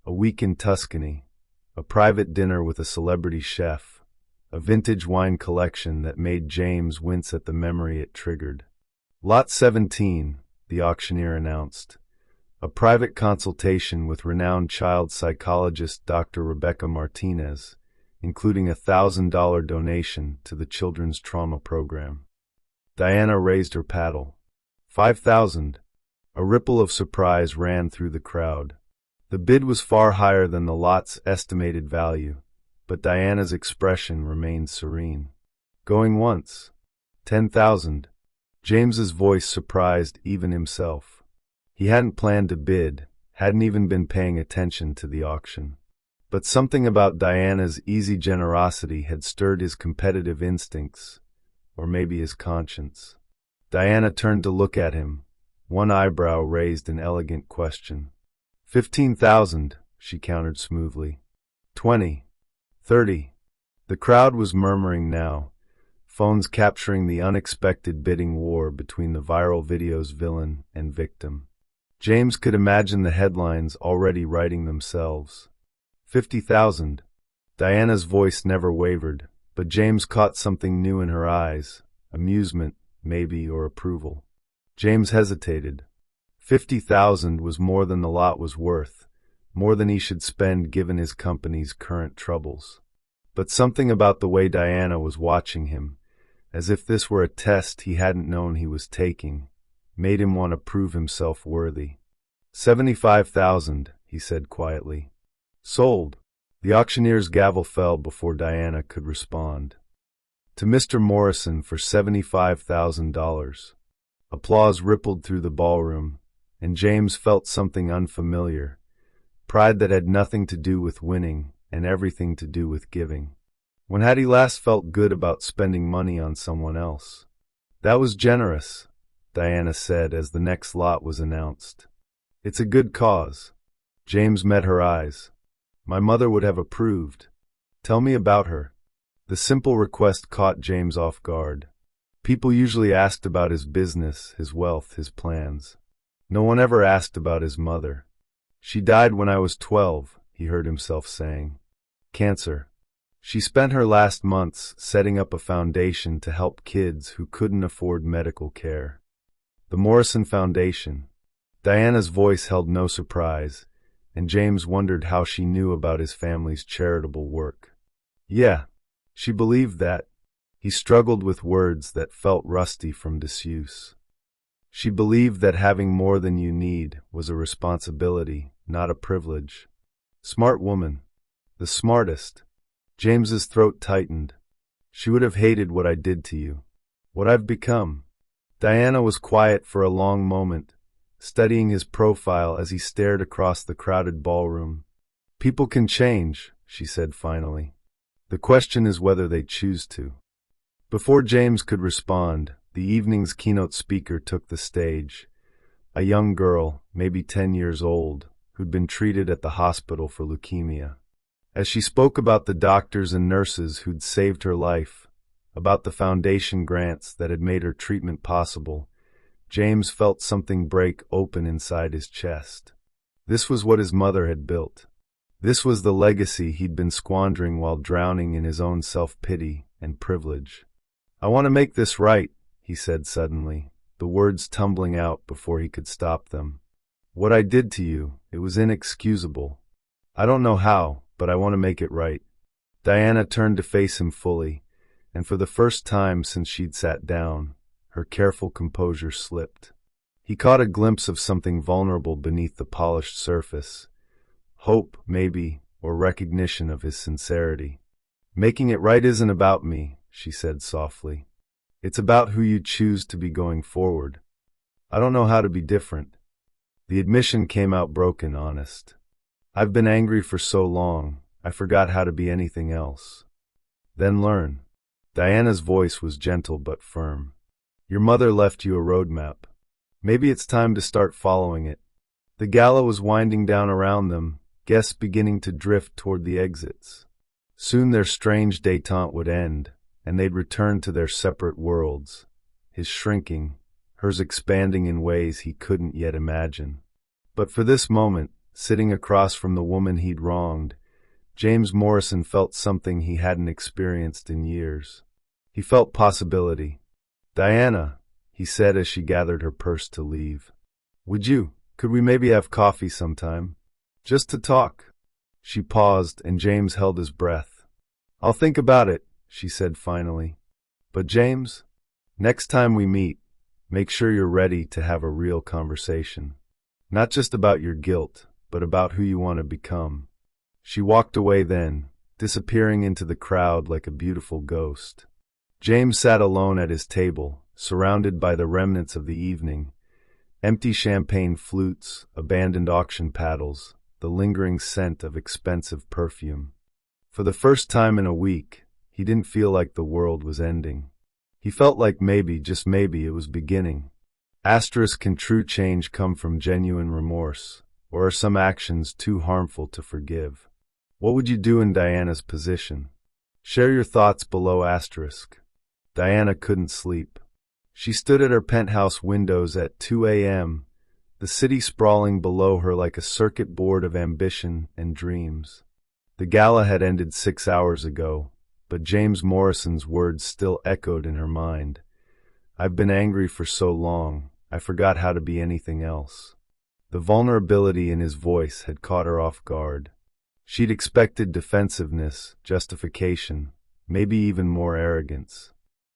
A week in Tuscany, a private dinner with a celebrity chef, a vintage wine collection that made James wince at the memory it triggered. "Lot 17, the auctioneer announced. A private consultation with renowned child psychologist Dr. Rebecca Martinez, including a $1,000 donation to the Children's Trauma Program." Diana raised her paddle. 5,000. A ripple of surprise ran through the crowd. The bid was far higher than the lot's estimated value, but Diana's expression remained serene. "Going once." 10,000. James's voice surprised even himself. He hadn't planned to bid, hadn't even been paying attention to the auction. But something about Diana's easy generosity had stirred his competitive instincts, or maybe his conscience. Diana turned to look at him, one eyebrow raised in elegant question. 15,000, she countered smoothly. 20. 30. The crowd was murmuring now, phones capturing the unexpected bidding war between the viral video's villain and victim. James could imagine the headlines already writing themselves. 50,000. Diana's voice never wavered, but James caught something new in her eyes, amusement, maybe, or approval. James hesitated. 50,000 was more than the lot was worth, more than he should spend given his company's current troubles. But something about the way Diana was watching him, as if this were a test he hadn't known he was taking, made him want to prove himself worthy. 75,000, he said quietly. "Sold." The auctioneer's gavel fell before Diana could respond. "To Mr. Morrison for $75,000. Applause rippled through the ballroom, and James felt something unfamiliar, pride that had nothing to do with winning and everything to do with giving. When had he last felt good about spending money on someone else? "That was generous," Diana said as the next lot was announced. "It's a good cause." James met her eyes. "My mother would have approved." "Tell me about her." The simple request caught James off guard. People usually asked about his business, his wealth, his plans. No one ever asked about his mother. "She died when I was 12, he heard himself saying. "Cancer. She spent her last months setting up a foundation to help kids who couldn't afford medical care." The Morrison Foundation. Diana's voice held no surprise, and James wondered how she knew about his family's charitable work. "Yeah." She believed that. He struggled with words that felt rusty from disuse. She believed that having more than you need was a responsibility, not a privilege. Smart woman. The smartest. James's throat tightened. "She would have hated what I did to you. What I've become." Diana was quiet for a long moment, studying his profile as he stared across the crowded ballroom. "People can change," she said finally. "The question is whether they choose to." Before James could respond, the evening's keynote speaker took the stage. A young girl, maybe 10 years old, who'd been treated at the hospital for leukemia. As she spoke about the doctors and nurses who'd saved her life, about the foundation grants that had made her treatment possible, James felt something break open inside his chest. This was what his mother had built. This was the legacy he'd been squandering while drowning in his own self-pity and privilege. "I want to make this right," he said suddenly, the words tumbling out before he could stop them. "What I did to you, it was inexcusable. I don't know how, but I want to make it right." Diana turned to face him fully, and for the first time since she'd sat down, her careful composure slipped. He caught a glimpse of something vulnerable beneath the polished surface. Hope, maybe, or recognition of his sincerity. "Making it right isn't about me," she said softly. "It's about who you choose to be going forward. I don't know how to be different." The admission came out broken, honest. "I've been angry for so long, I forgot how to be anything else." "Then learn." Diana's voice was gentle but firm. "Your mother left you a roadmap. Maybe it's time to start following it." The gala was winding down around them, guests beginning to drift toward the exits. Soon their strange détente would end, and they'd return to their separate worlds, his shrinking, hers expanding in ways he couldn't yet imagine. But for this moment, sitting across from the woman he'd wronged, James Morrison felt something he hadn't experienced in years. He felt possibility. "Diana," he said as she gathered her purse to leave. Could we maybe have coffee sometime? Just to talk." She paused, and James held his breath. "I'll think about it," she said finally. "But James, next time we meet, make sure you're ready to have a real conversation. Not just about your guilt, but about who you want to become." She walked away then, disappearing into the crowd like a beautiful ghost. James sat alone at his table, surrounded by the remnants of the evening. Empty champagne flutes, abandoned auction paddles, the lingering scent of expensive perfume. For the first time in a week, he didn't feel like the world was ending. He felt like maybe, just maybe, it was beginning. Can true change come from genuine remorse, or are some actions too harmful to forgive? What would you do in Diana's position? Share your thoughts below asterisk. Diana couldn't sleep. She stood at her penthouse windows at 2 a.m., the city sprawling below her like a circuit board of ambition and dreams. The gala had ended 6 hours ago, but James Morrison's words still echoed in her mind. "I've been angry for so long, I forgot how to be anything else." The vulnerability in his voice had caught her off guard. She'd expected defensiveness, justification, maybe even more arrogance.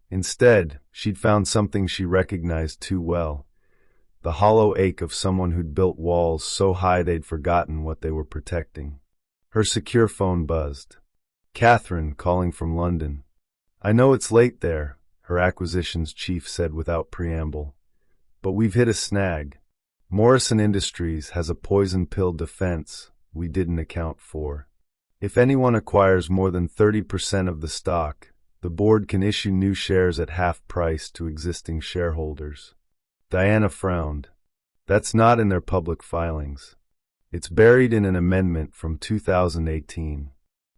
Instead, she'd found something she recognized too well, the hollow ache of someone who'd built walls so high they'd forgotten what they were protecting. Her secure phone buzzed. Catherine, calling from London. "I know it's late there," her acquisitions chief said without preamble, "but we've hit a snag. Morrison Industries has a poison pill defense we didn't account for. If anyone acquires more than 30% of the stock, the board can issue new shares at half price to existing shareholders." Diana frowned. "That's not in their public filings. It's buried in an amendment from 2018.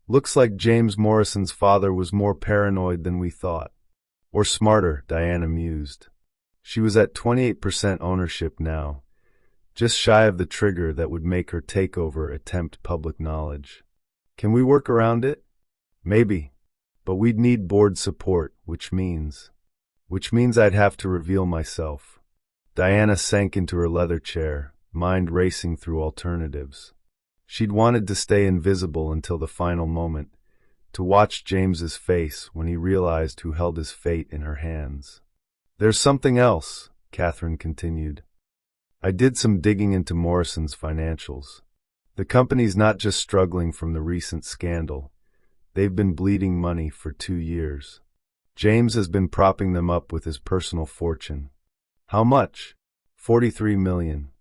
Looks like James Morrison's father was more paranoid than we thought." "Or smarter," Diana mused. She was at 28% ownership now, just shy of the trigger that would make her takeover attempt public knowledge. "Can we work around it?" "Maybe. But we'd need board support, which means I'd have to reveal myself." Diana sank into her leather chair, mind racing through alternatives. She'd wanted to stay invisible until the final moment, to watch James's face when he realized who held his fate in her hands. "There's something else," Catherine continued. "I did some digging into Morrison's financials. The company's not just struggling from the recent scandal. They've been bleeding money for 2 years. James has been propping them up with his personal fortune." "How much?" $43 million.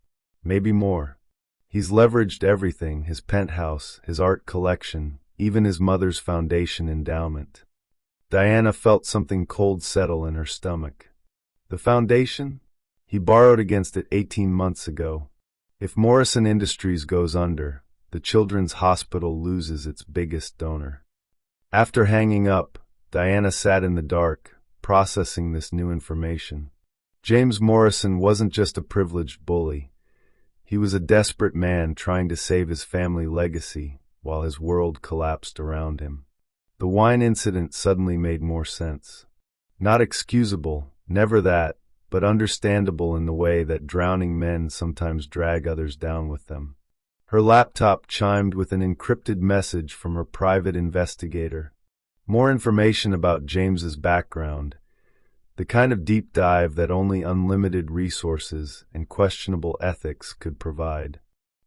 Maybe more. He's leveraged everything, his penthouse, his art collection, even his mother's foundation endowment. Diana felt something cold settle in her stomach. The foundation? He borrowed against it 18 months ago. If Morrison Industries goes under, the Children's Hospital loses its biggest donor. After hanging up, Diana sat in the dark, processing this new information. James Morrison wasn't just a privileged bully. He was a desperate man trying to save his family legacy while his world collapsed around him. The wine incident suddenly made more sense. Not excusable, never that, but understandable in the way that drowning men sometimes drag others down with them. Her laptop chimed with an encrypted message from her private investigator. More information about James's background, the kind of deep dive that only unlimited resources and questionable ethics could provide.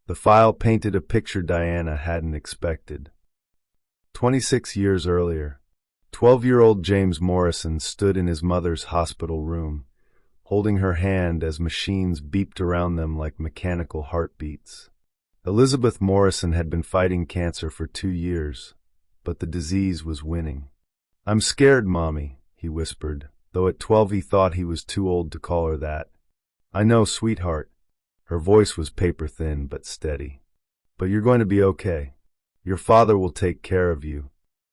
The file painted a picture Diana hadn't expected. 26 years earlier, 12-year-old James Morrison stood in his mother's hospital room, holding her hand as machines beeped around them like mechanical heartbeats. Elizabeth Morrison had been fighting cancer for 2 years, but the disease was winning. "I'm scared, Mommy," he whispered, though at 12 he thought he was too old to call her that. "I know, sweetheart." Her voice was paper-thin but steady. "But you're going to be okay. Your father will take care of you."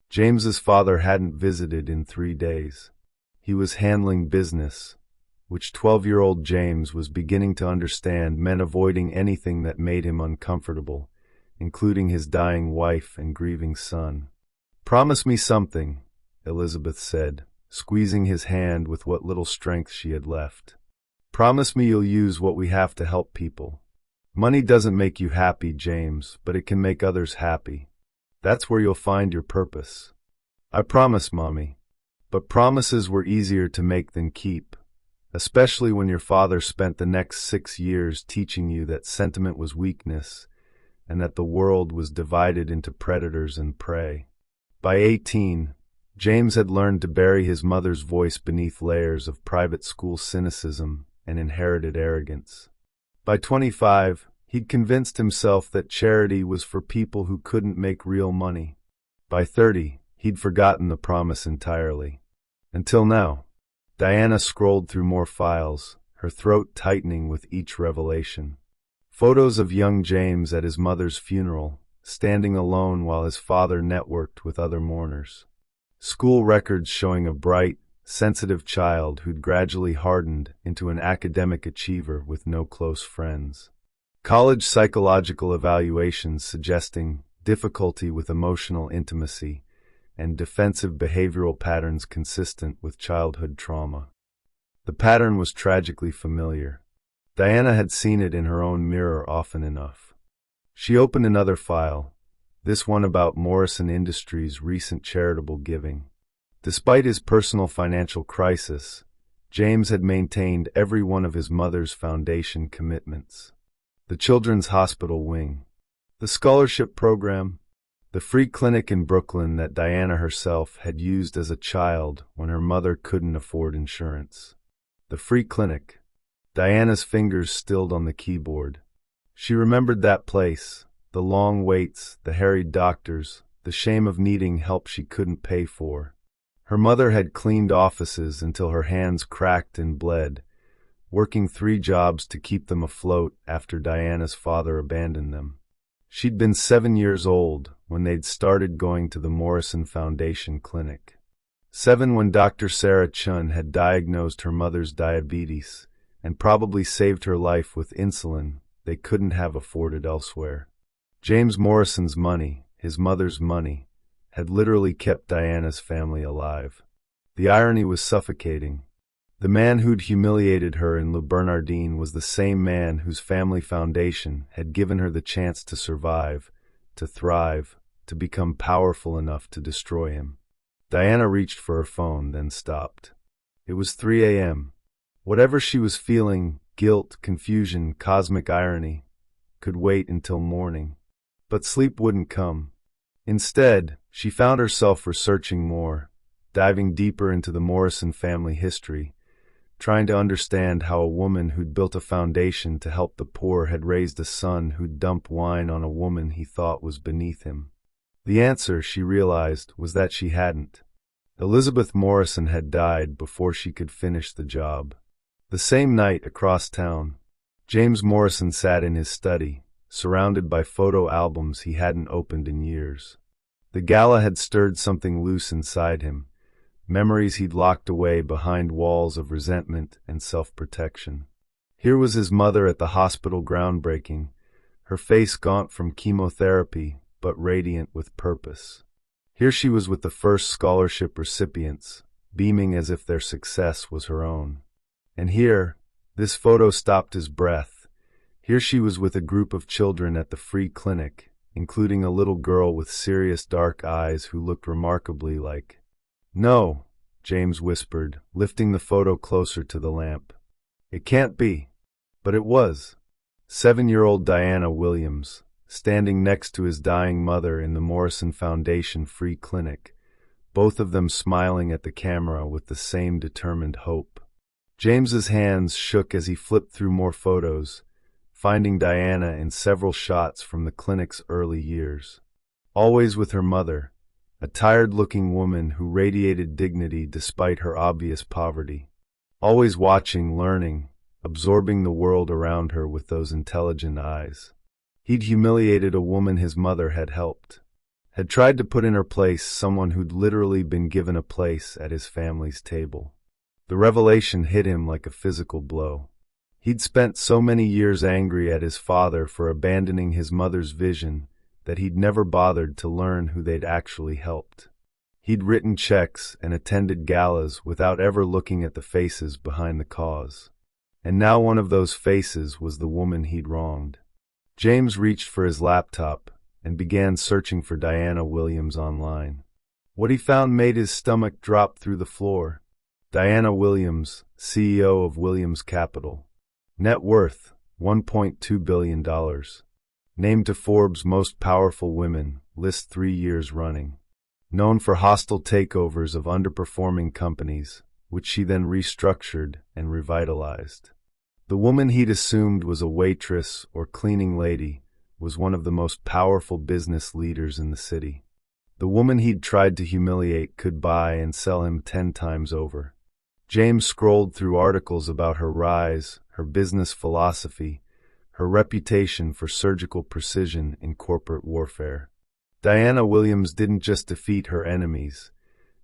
James's father hadn't visited in 3 days. He was handling business, which 12-year-old James was beginning to understand meant avoiding anything that made him uncomfortable, including his dying wife and grieving son. "Promise me something," Elizabeth said, squeezing his hand with what little strength she had left. "Promise me you'll use what we have to help people. Money doesn't make you happy, James, but it can make others happy. That's where you'll find your purpose." "I promise, Mommy." But promises were easier to make than keep, especially when your father spent the next 6 years teaching you that sentiment was weakness and that the world was divided into predators and prey. By 18, James had learned to bury his mother's voice beneath layers of private school cynicism and inherited arrogance. By 25, he'd convinced himself that charity was for people who couldn't make real money. By 30, he'd forgotten the promise entirely. Until now. Diana scrolled through more files, her throat tightening with each revelation. Photos of young James at his mother's funeral, standing alone while his father networked with other mourners. School records showing a bright, sensitive child who'd gradually hardened into an academic achiever with no close friends. College psychological evaluations suggesting difficulty with emotional intimacy and defensive behavioral patterns consistent with childhood trauma. The pattern was tragically familiar. Diana had seen it in her own mirror often enough. She opened another file, this one about Morrison Industries' recent charitable giving. Despite his personal financial crisis, James had maintained every one of his mother's foundation commitments. The Children's Hospital Wing, the scholarship program, the free clinic in Brooklyn that Diana herself had used as a child when her mother couldn't afford insurance. The free clinic. Diana's fingers stilled on the keyboard. She remembered that place, the long waits, the harried doctors, the shame of needing help she couldn't pay for. Her mother had cleaned offices until her hands cracked and bled, working 3 jobs to keep them afloat after Diana's father abandoned them. She'd been 7 years old when they'd started going to the Morrison Foundation clinic. 7 when Dr. Sarah Chun had diagnosed her mother's diabetes and probably saved her life with insulin they couldn't have afforded elsewhere. James Morrison's money, his mother's money, had literally kept Diana's family alive. The irony was suffocating. The man who'd humiliated her in Le Bernardin was the same man whose family foundation had given her the chance to survive, to thrive, to become powerful enough to destroy him. Diana reached for her phone, then stopped. It was 3 a.m. Whatever she was feeling, guilt, confusion, cosmic irony, could wait until morning. But sleep wouldn't come. Instead, she found herself researching more, diving deeper into the Morrison family history, trying to understand how a woman who'd built a foundation to help the poor had raised a son who'd dump wine on a woman he thought was beneath him. The answer, she realized, was that she hadn't. Elizabeth Morrison had died before she could finish the job. The same night across town, James Morrison sat in his study, surrounded by photo albums he hadn't opened in years. The gala had stirred something loose inside him, memories he'd locked away behind walls of resentment and self-protection. Here was his mother at the hospital groundbreaking, her face gaunt from chemotherapy but radiant with purpose. Here she was with the first scholarship recipients, beaming as if their success was her own. And here, this photo stopped his breath. Here she was with a group of children at the free clinic, including a little girl with serious dark eyes who looked remarkably like... "No," James whispered, lifting the photo closer to the lamp. "It can't be." But it was. 7-year-old Diana Williams, standing next to his dying mother in the Morrison Foundation Free Clinic, both of them smiling at the camera with the same determined hope. James's hands shook as he flipped through more photos, finding Diana in several shots from the clinic's early years. Always with her mother, a tired-looking woman who radiated dignity despite her obvious poverty. Always watching, learning, absorbing the world around her with those intelligent eyes. He'd humiliated a woman his mother had helped, had tried to put in her place someone who'd literally been given a place at his family's table. The revelation hit him like a physical blow. He'd spent so many years angry at his father for abandoning his mother's vision that he'd never bothered to learn who they'd actually helped. He'd written checks and attended galas without ever looking at the faces behind the cause. And now one of those faces was the woman he'd wronged. James reached for his laptop and began searching for Diana Williams online. What he found made his stomach drop through the floor. Diana Williams, CEO of Williams Capital. Net worth, $1.2 billion. Named to Forbes' Most Powerful Women list 3 years running. Known for hostile takeovers of underperforming companies, which she then restructured and revitalized. The woman he'd assumed was a waitress or cleaning lady was one of the most powerful business leaders in the city. The woman he'd tried to humiliate could buy and sell him 10 times over. James scrolled through articles about her rise, her business philosophy, her reputation for surgical precision in corporate warfare. Diana Williams didn't just defeat her enemies,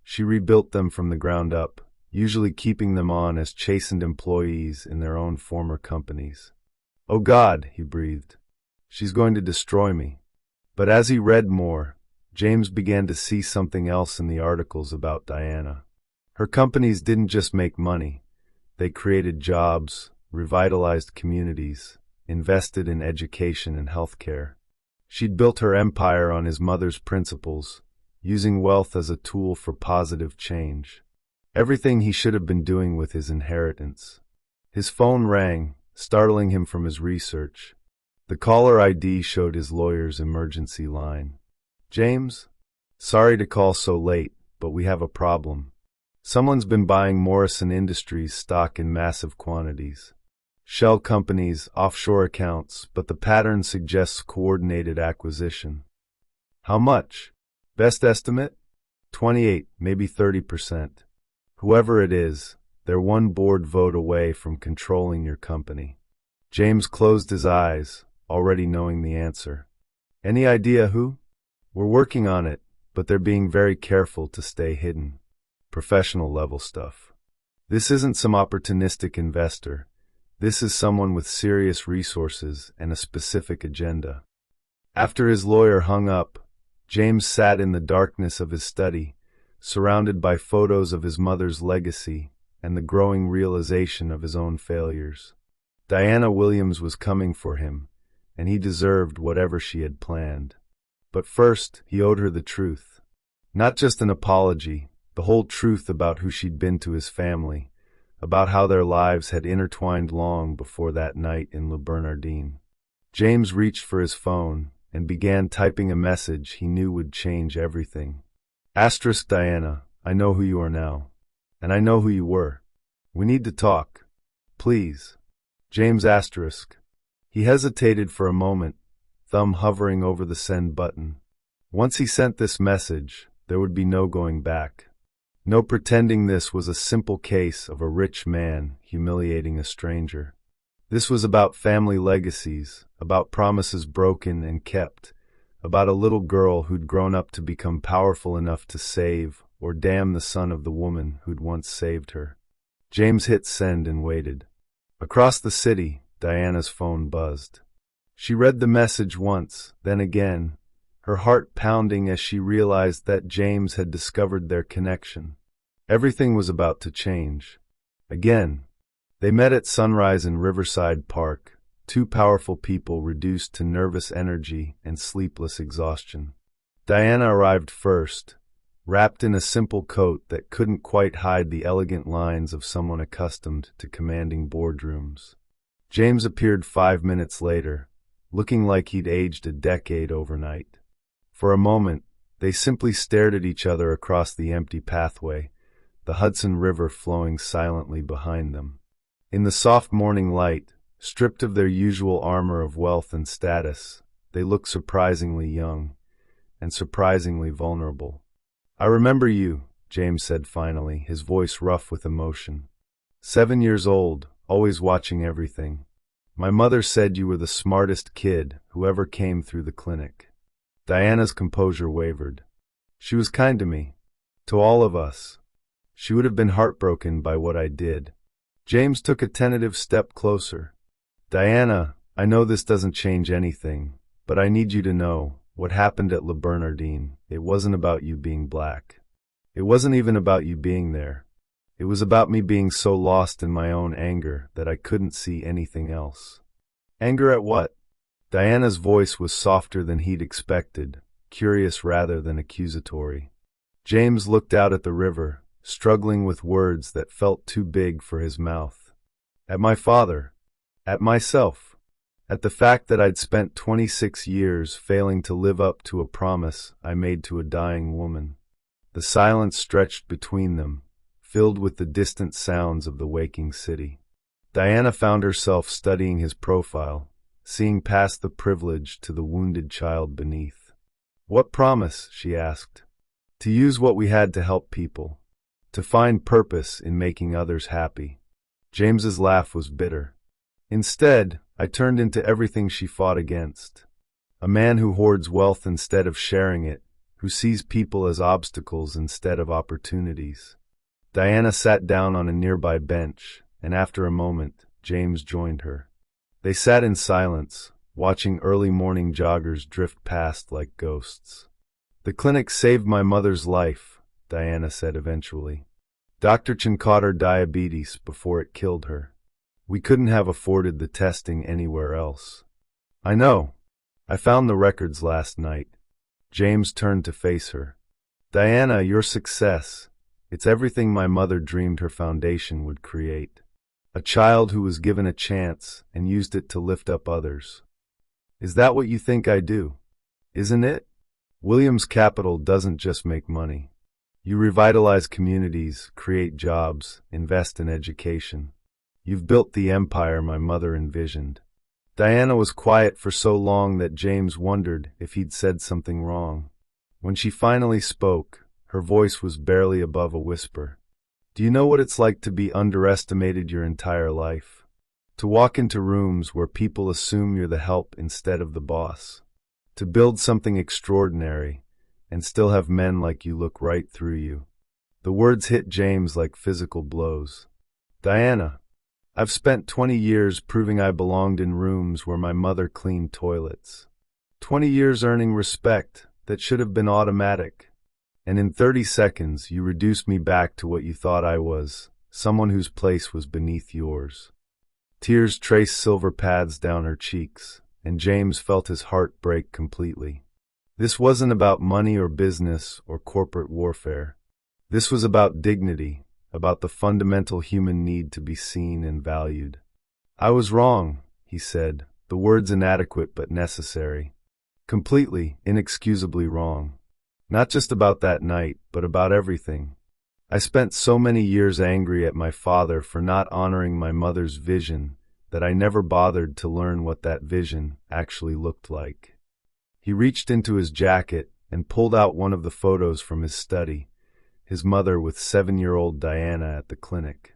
she rebuilt them from the ground up, usually keeping them on as chastened employees in their own former companies. "Oh God," he breathed. "She's going to destroy me." But as he read more, James began to see something else in the articles about Diana. Her companies didn't just make money. They created jobs, revitalized communities, invested in education and healthcare. She'd built her empire on his mother's principles, using wealth as a tool for positive change. Everything he should have been doing with his inheritance. His phone rang, startling him from his research. The caller ID showed his lawyer's emergency line. "James? Sorry to call so late, but we have a problem. Someone's been buying Morrison Industries stock in massive quantities. Shell companies, offshore accounts, but the pattern suggests coordinated acquisition." "How much?" "Best estimate? 28, maybe 30%. Whoever it is, they're one board vote away from controlling your company." James closed his eyes, already knowing the answer. "Any idea who?" "We're working on it, but they're being very careful to stay hidden. Professional level stuff. This isn't some opportunistic investor. This is someone with serious resources and a specific agenda." After his lawyer hung up, James sat in the darkness of his study, surrounded by photos of his mother's legacy and the growing realization of his own failures. Diana Williams was coming for him, and he deserved whatever she had planned. But first, he owed her the truth. Not just an apology, the whole truth about who she'd been to his family, about how their lives had intertwined long before that night in Le Bernardin. James reached for his phone and began typing a message he knew would change everything. Asterisk Diana, I know who you are now. And I know who you were. We need to talk. Please. James asterisk. He hesitated for a moment, thumb hovering over the send button. Once he sent this message, there would be no going back. No pretending this was a simple case of a rich man humiliating a stranger. This was about family legacies, about promises broken and kept, about a little girl who'd grown up to become powerful enough to save or damn the son of the woman who'd once saved her. James hit send and waited. Across the city, Diana's phone buzzed. She read the message once, then again, her heart pounding as she realized that James had discovered their connection. Everything was about to change. Again. They met at sunrise in Riverside Park, two powerful people reduced to nervous energy and sleepless exhaustion. Diana arrived first, wrapped in a simple coat that couldn't quite hide the elegant lines of someone accustomed to commanding boardrooms. James appeared 5 minutes later, looking like he'd aged a decade overnight. For a moment, they simply stared at each other across the empty pathway, the Hudson River flowing silently behind them. In the soft morning light, stripped of their usual armor of wealth and status, they looked surprisingly young and surprisingly vulnerable. "I remember you," James said finally, his voice rough with emotion. 7 years old, always watching everything. My mother said you were the smartest kid who ever came through the clinic. Diana's composure wavered. She was kind to me. To all of us. She would have been heartbroken by what I did. James took a tentative step closer. "Diana, I know this doesn't change anything, but I need you to know, what happened at Le Bernardin, it wasn't about you being black. It wasn't even about you being there. It was about me being so lost in my own anger that I couldn't see anything else." "Anger at what?" Diana's voice was softer than he'd expected, curious rather than accusatory. James looked out at the river, struggling with words that felt too big for his mouth. "At my father. At myself. At the fact that I'd spent 26 years failing to live up to a promise I made to a dying woman." The silence stretched between them, filled with the distant sounds of the waking city. Diana found herself studying his profile, seeing past the privilege to the wounded child beneath. "What promise?" she asked. "To use what we had to help people. To find purpose in making others happy." James's laugh was bitter. "Instead, I turned into everything she fought against. A man who hoards wealth instead of sharing it, who sees people as obstacles instead of opportunities." Diana sat down on a nearby bench, and after a moment, James joined her. They sat in silence, watching early morning joggers drift past like ghosts. "The clinic saved my mother's life," Diana said eventually. "Dr. Chen caught her diabetes before it killed her. We couldn't have afforded the testing anywhere else." "I know. I found the records last night." James turned to face her. "Diana, your success, it's everything my mother dreamed her foundation would create. A child who was given a chance and used it to lift up others. Is that what you think I do? Isn't it? Williams Capital doesn't just make money. You revitalize communities, create jobs, invest in education. You've built the empire my mother envisioned." Diana was quiet for so long that James wondered if he'd said something wrong. When she finally spoke, her voice was barely above a whisper. "Do you know what it's like to be underestimated your entire life? To walk into rooms where people assume you're the help instead of the boss? To build something extraordinary and still have men like you look right through you?" The words hit James like physical blows. "Diana, I've spent 20 years proving I belonged in rooms where my mother cleaned toilets. 20 years earning respect that should have been automatic. And in 30 seconds, you reduced me back to what you thought I was, someone whose place was beneath yours." Tears traced silver paths down her cheeks, and James felt his heart break completely. This wasn't about money or business or corporate warfare. This was about dignity, about the fundamental human need to be seen and valued. "I was wrong," he said, the words inadequate but necessary. "Completely, inexcusably wrong. Not just about that night, but about everything. I spent so many years angry at my father for not honoring my mother's vision that I never bothered to learn what that vision actually looked like." He reached into his jacket and pulled out one of the photos from his study, his mother with 7-year-old Diana at the clinic.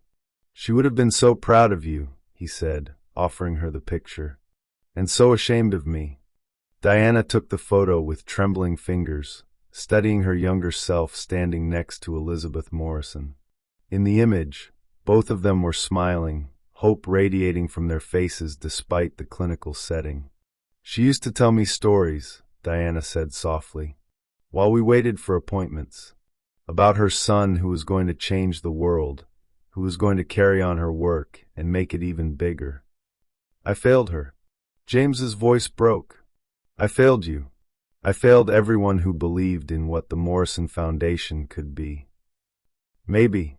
"She would have been so proud of you," he said, offering her the picture. "And so ashamed of me." Diana took the photo with trembling fingers, studying her younger self standing next to Elizabeth Morrison. In the image, both of them were smiling, hope radiating from their faces despite the clinical setting. "She used to tell me stories," Diana said softly, while we waited for appointments. About her son who was going to change the world, who was going to carry on her work and make it even bigger. I failed her. James's voice broke. I failed you. I failed everyone who believed in what the Morrison Foundation could be. Maybe.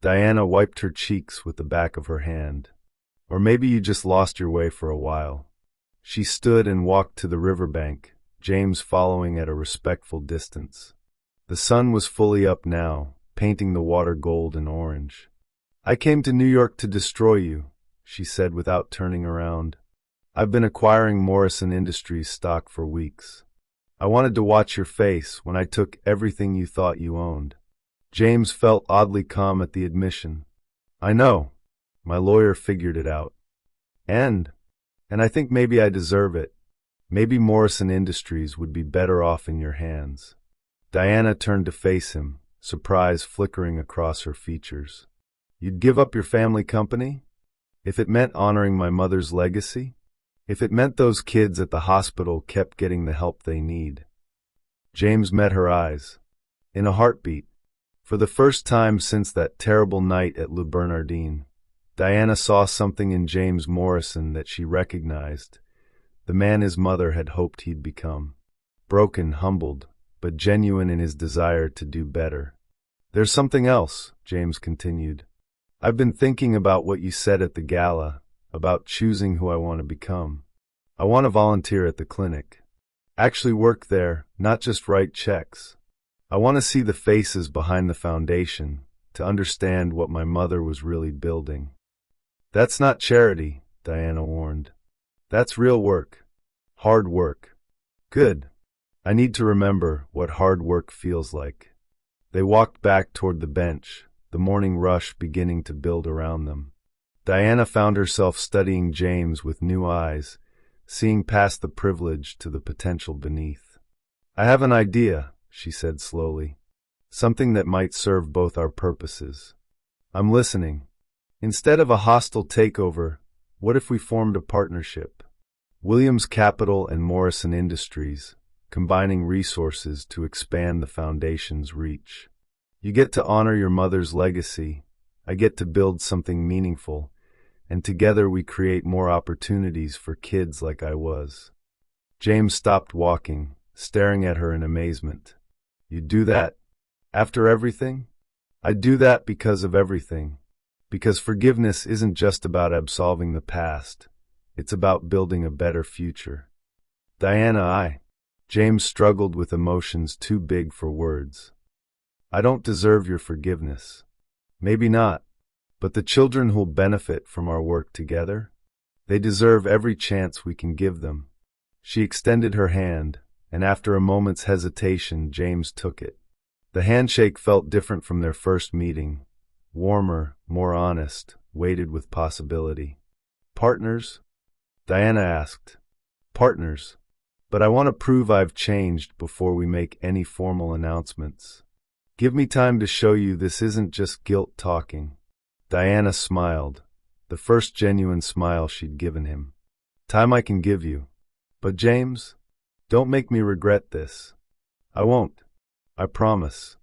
Diana wiped her cheeks with the back of her hand. Or maybe you just lost your way for a while. She stood and walked to the riverbank, James following at a respectful distance. The sun was fully up now, painting the water gold and orange. I came to New York to destroy you, she said without turning around. I've been acquiring Morrison Industries stock for weeks. I wanted to watch your face when I took everything you thought you owned. James felt oddly calm at the admission. I know. My lawyer figured it out. And I think maybe I deserve it. Maybe Morrison Industries would be better off in your hands. Diana turned to face him, surprise flickering across her features. You'd give up your family company? If it meant honoring my mother's legacy? If it meant those kids at the hospital kept getting the help they need? James met her eyes. In a heartbeat. For the first time since that terrible night at Le Bernardin, Diana saw something in James Morrison that she recognized, the man his mother had hoped he'd become. Broken, humbled, but genuine in his desire to do better. There's something else, James continued. I've been thinking about what you said at the gala, about choosing who I want to become. I want to volunteer at the clinic. Actually work there, not just write checks. I want to see the faces behind the foundation, to understand what my mother was really building. That's not charity, Diana warned. That's real work. Hard work. Good. I need to remember what hard work feels like. They walked back toward the bench, the morning rush beginning to build around them. Diana found herself studying James with new eyes, seeing past the privilege to the potential beneath. I have an idea, she said slowly. Something that might serve both our purposes. I'm listening. Instead of a hostile takeover, what if we formed a partnership? Williams Capital and Morrison Industries, combining resources to expand the foundation's reach. You get to honor your mother's legacy, I get to build something meaningful, and together we create more opportunities for kids like I was. James stopped walking, staring at her in amazement. You'd do that? After everything? I'd do that because of everything. Because forgiveness isn't just about absolving the past. It's about building a better future. Diana, James struggled with emotions too big for words. I don't deserve your forgiveness. Maybe not. But the children who'll benefit from our work together, they deserve every chance we can give them. She extended her hand, and after a moment's hesitation, James took it. The handshake felt different from their first meeting. Warmer, more honest, weighted with possibility. Partners? Diana asked. Partners. But I want to prove I've changed before we make any formal announcements. Give me time to show you this isn't just guilt talking. Diana smiled, the first genuine smile she'd given him. Time I can give you. But James, don't make me regret this. I won't. I promise.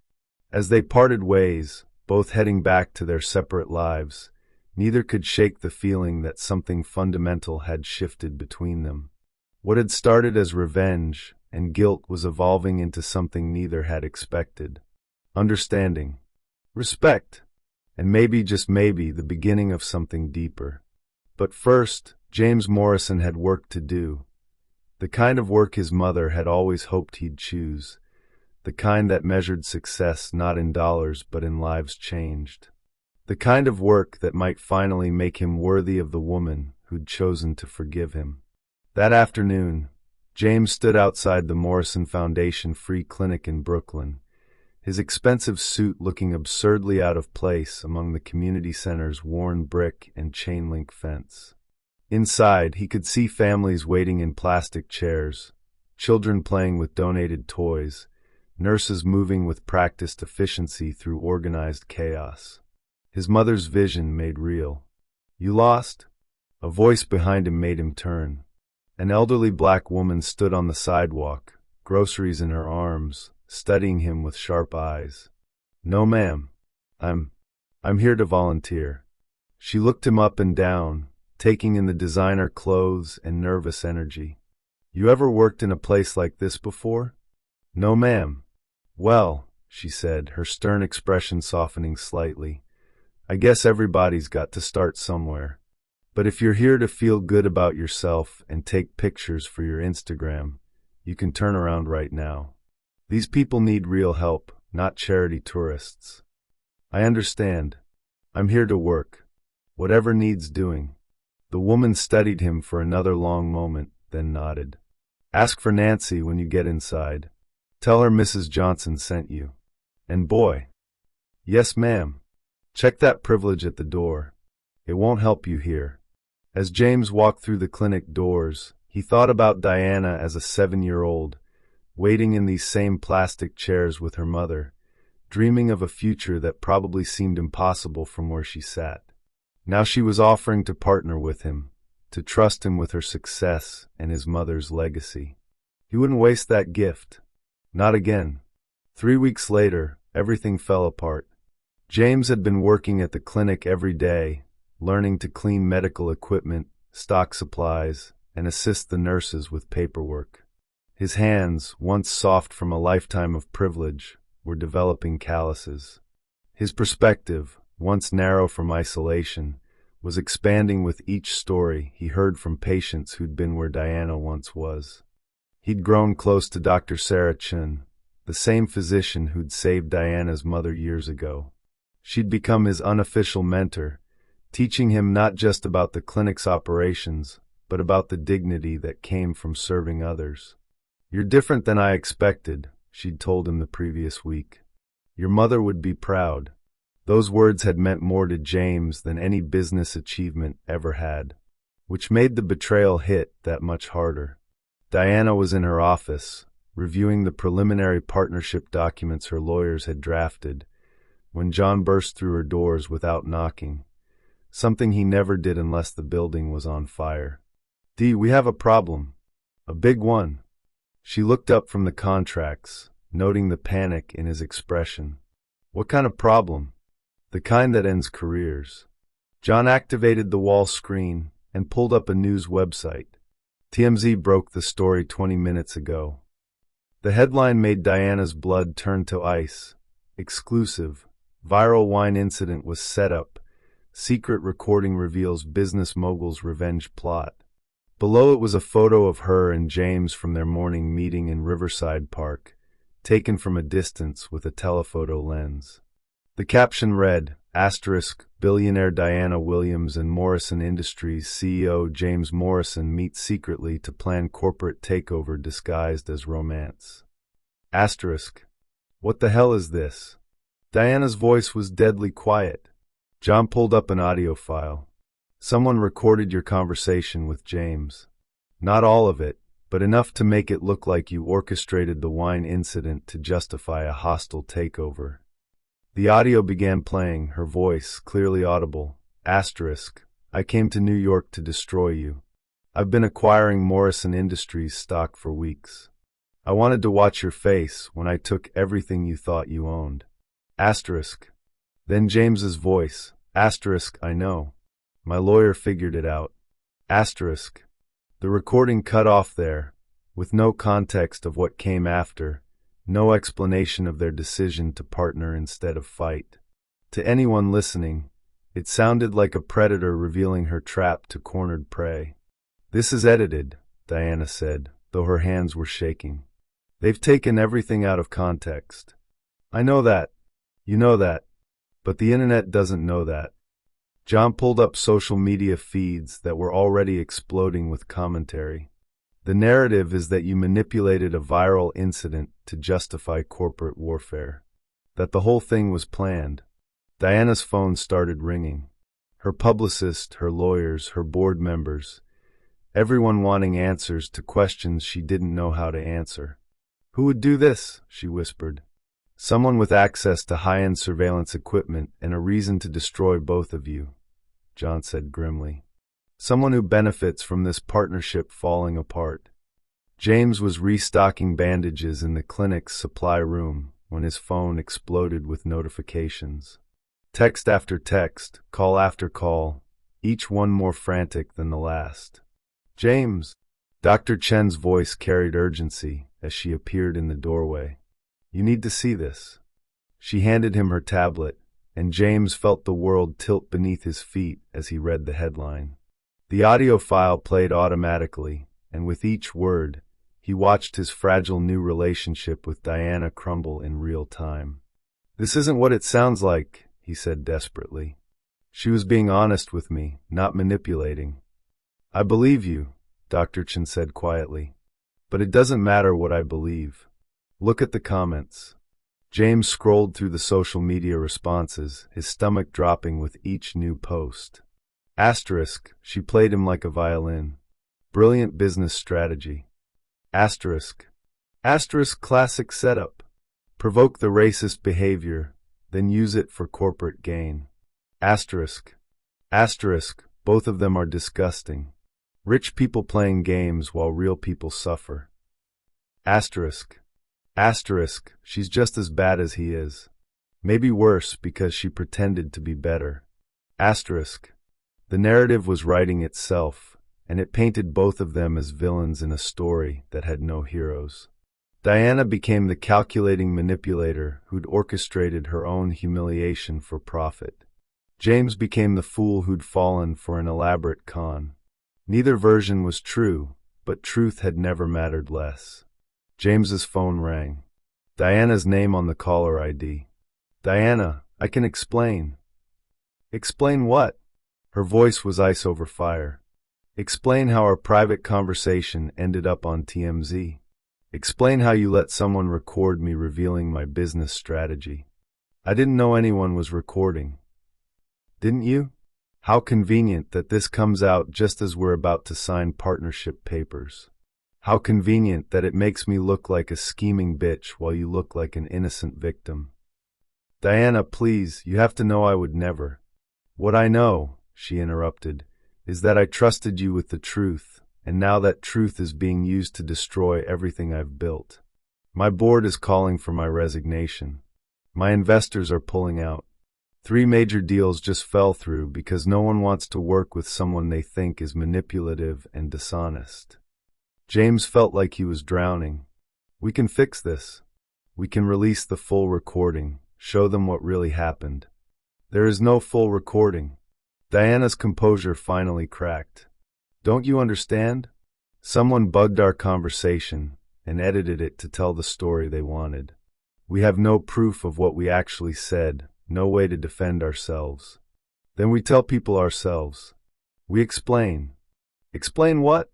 As they parted ways, both heading back to their separate lives, neither could shake the feeling that something fundamental had shifted between them. What had started as revenge and guilt was evolving into something neither had expected. Understanding. Respect. And maybe, just maybe, the beginning of something deeper. But first, James Morrison had work to do. The kind of work his mother had always hoped he'd choose. The kind that measured success not in dollars but in lives changed. The kind of work that might finally make him worthy of the woman who'd chosen to forgive him. That afternoon, James stood outside the Morrison Foundation Free Clinic in Brooklyn, his expensive suit looking absurdly out of place among the community center's worn brick and chain-link fence. Inside, he could see families waiting in plastic chairs, children playing with donated toys, nurses moving with practiced efficiency through organized chaos. His mother's vision made real. You lost? A voice behind him made him turn. An elderly black woman stood on the sidewalk, groceries in her arms, studying him with sharp eyes. "No, ma'am. I'm here to volunteer." She looked him up and down, taking in the designer clothes and nervous energy. "You ever worked in a place like this before?" "No, ma'am." "Well," she said, her stern expression softening slightly, "I guess everybody's got to start somewhere. But if you're here to feel good about yourself and take pictures for your Instagram, you can turn around right now. These people need real help, not charity tourists." "I understand. I'm here to work. Whatever needs doing." The woman studied him for another long moment, then nodded. "Ask for Nancy when you get inside. Tell her Mrs. Johnson sent you. And boy." "Yes, ma'am." "Check that privilege at the door. It won't help you here." As James walked through the clinic doors, he thought about Diana as a 7-year-old, waiting in these same plastic chairs with her mother, dreaming of a future that probably seemed impossible from where she sat. Now she was offering to partner with him, to trust him with her success and his mother's legacy. He wouldn't waste that gift. Not again. 3 weeks later, everything fell apart. James had been working at the clinic every day, learning to clean medical equipment, stock supplies, and assist the nurses with paperwork. His hands, once soft from a lifetime of privilege, were developing calluses. His perspective, once narrow from isolation, was expanding with each story he heard from patients who'd been where Diana once was. He'd grown close to Dr. Sarah Chun, the same physician who'd saved Diana's mother years ago. She'd become his unofficial mentor, teaching him not just about the clinic's operations, but about the dignity that came from serving others. "You're different than I expected," she'd told him the previous week. "Your mother would be proud." Those words had meant more to James than any business achievement ever had, which made the betrayal hit that much harder. Diana was in her office, reviewing the preliminary partnership documents her lawyers had drafted, when John burst through her doors without knocking, something he never did unless the building was on fire. "Dee, we have a problem. A big one." She looked up from the contracts, noting the panic in his expression. "What kind of problem?" "The kind that ends careers." John activated the wall screen and pulled up a news website. TMZ broke the story 20 minutes ago. The headline made Diana's blood turn to ice. Exclusive. Viral wine incident was set up. Secret recording reveals business mogul's revenge plot. Below it was a photo of her and James from their morning meeting in Riverside Park, taken from a distance with a telephoto lens. The caption read, "Billionaire Diana Williams and Morrison Industries CEO James Morrison meet secretly to plan corporate takeover disguised as romance." What the hell is this? Diana's voice was deadly quiet. John pulled up an audio file. "Someone recorded your conversation with James. Not all of it, but enough to make it look like you orchestrated the wine incident to justify a hostile takeover." The audio began playing, her voice clearly audible. "I came to New York to destroy you. I've been acquiring Morrison Industries stock for weeks. I wanted to watch your face when I took everything you thought you owned." Then James's voice. "I know. My lawyer figured it out." The recording cut off there, with no context of what came after, no explanation of their decision to partner instead of fight. To anyone listening, it sounded like a predator revealing her trap to cornered prey. "This is edited," Diana said, though her hands were shaking. "They've taken everything out of context. I know that. You know that. But the internet doesn't know that." John pulled up social media feeds that were already exploding with commentary. "The narrative is that you manipulated a viral incident to justify corporate warfare. That the whole thing was planned." Diana's phone started ringing. Her publicist, her lawyers, her board members, everyone wanting answers to questions she didn't know how to answer. "Who would do this?" she whispered. "Someone with access to high-end surveillance equipment and a reason to destroy both of you," John said grimly. "Someone who benefits from this partnership falling apart." James was restocking bandages in the clinic's supply room when his phone exploded with notifications. Text after text, call after call, each one more frantic than the last. James! Dr. Chen's voice carried urgency as she appeared in the doorway. You need to see this. She handed him her tablet, and James felt the world tilt beneath his feet as he read the headline. The audio file played automatically, and with each word, he watched his fragile new relationship with Diana crumble in real time. This isn't what it sounds like, he said desperately. She was being honest with me, not manipulating. I believe you, Dr. Chen said quietly. But it doesn't matter what I believe. Look at the comments. James scrolled through the social media responses, his stomach dropping with each new post. Asterisk, she played him like a violin. Brilliant business strategy. Asterisk. Asterisk, classic setup. Provoke the racist behavior, then use it for corporate gain. Asterisk. Asterisk, both of them are disgusting. Rich people playing games while real people suffer. Asterisk. Asterisk, she's just as bad as he is. Maybe worse because she pretended to be better. Asterisk. The narrative was writing itself, and it painted both of them as villains in a story that had no heroes. Diana became the calculating manipulator who'd orchestrated her own humiliation for profit. James became the fool who'd fallen for an elaborate con. Neither version was true, but truth had never mattered less. James's phone rang. Diana's name on the caller ID. Diana, I can explain. Explain what? Her voice was ice over fire. Explain how our private conversation ended up on TMZ. Explain how you let someone record me revealing my business strategy. I didn't know anyone was recording. Didn't you? How convenient that this comes out just as we're about to sign partnership papers. How convenient that it makes me look like a scheming bitch while you look like an innocent victim. Diana, please, you have to know I would never. What I know, she interrupted, is that I trusted you with the truth, and now that truth is being used to destroy everything I've built. My board is calling for my resignation. My investors are pulling out. 3 major deals just fell through because no one wants to work with someone they think is manipulative and dishonest. James felt like he was drowning. We can fix this. We can release the full recording, show them what really happened. There is no full recording. Diana's composure finally cracked. Don't you understand? Someone bugged our conversation and edited it to tell the story they wanted. We have no proof of what we actually said, no way to defend ourselves. Then we tell people ourselves. We explain. Explain what?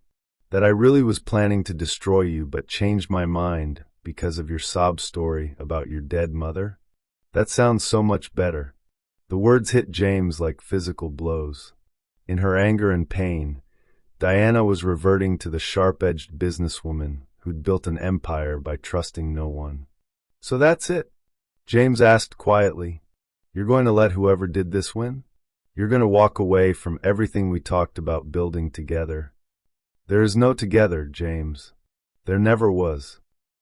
That I really was planning to destroy you but changed my mind because of your sob story about your dead mother? That sounds so much better. The words hit James like physical blows. In her anger and pain, Diana was reverting to the sharp-edged businesswoman who'd built an empire by trusting no one. So that's it? James asked quietly. You're going to let whoever did this win? You're going to walk away from everything we talked about building together? There is no together, James. There never was.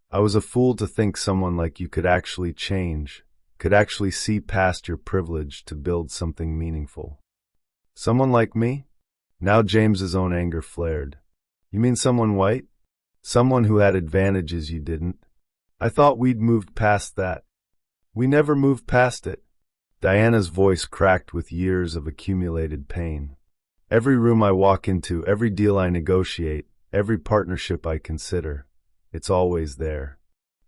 I was a fool to think someone like you could actually change, could actually see past your privilege to build something meaningful. Someone like me? Now James's own anger flared. You mean someone white? Someone who had advantages you didn't? I thought we'd moved past that. We never moved past it. Diana's voice cracked with years of accumulated pain. Every room I walk into, every deal I negotiate, every partnership I consider, it's always there.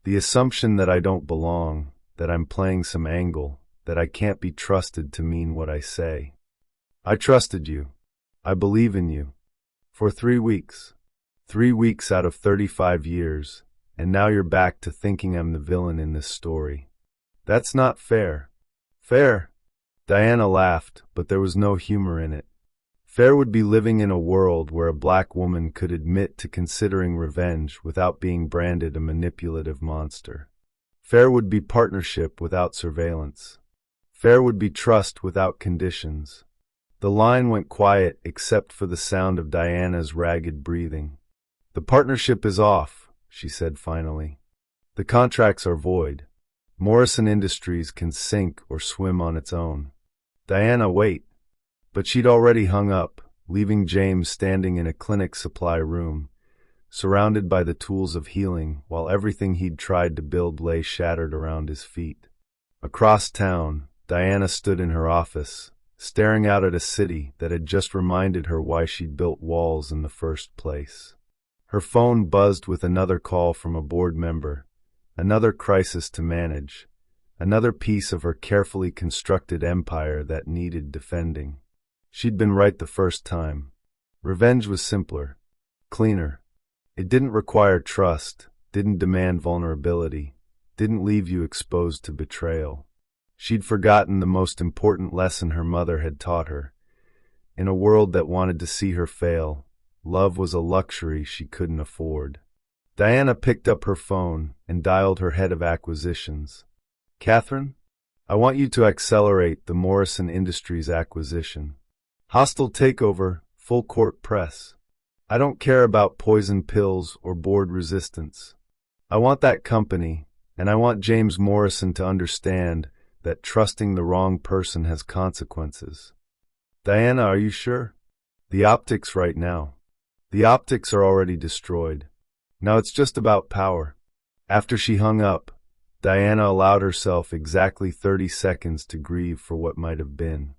The assumption that I don't belong, that I'm playing some angle, that I can't be trusted to mean what I say. I trusted you. I believe in you. For 3 weeks. 3 weeks out of 35 years, and now you're back to thinking I'm the villain in this story. That's not fair. Fair? Diana laughed, but there was no humor in it. Fair would be living in a world where a black woman could admit to considering revenge without being branded a manipulative monster. Fair would be partnership without surveillance. Fair would be trust without conditions. The line went quiet except for the sound of Diana's ragged breathing. The partnership is off, she said finally. The contracts are void. Morrison Industries can sink or swim on its own. Diana, wait. But she'd already hung up, leaving James standing in a clinic supply room, surrounded by the tools of healing, while everything he'd tried to build lay shattered around his feet. Across town, Diana stood in her office, staring out at a city that had just reminded her why she'd built walls in the first place. Her phone buzzed with another call from a board member, another crisis to manage, another piece of her carefully constructed empire that needed defending. She'd been right the first time. Revenge was simpler, cleaner. It didn't require trust, didn't demand vulnerability, didn't leave you exposed to betrayal. She'd forgotten the most important lesson her mother had taught her. In a world that wanted to see her fail, love was a luxury she couldn't afford. Diana picked up her phone and dialed her head of acquisitions. Catherine, I want you to accelerate the Morrison Industries acquisition. Hostile takeover, full court press. I don't care about poison pills or board resistance. I want that company, and I want James Morrison to understand that trusting the wrong person has consequences. Diana, are you sure? The optics right now. The optics are already destroyed. Now it's just about power. After she hung up, Diana allowed herself exactly 30 seconds to grieve for what might have been.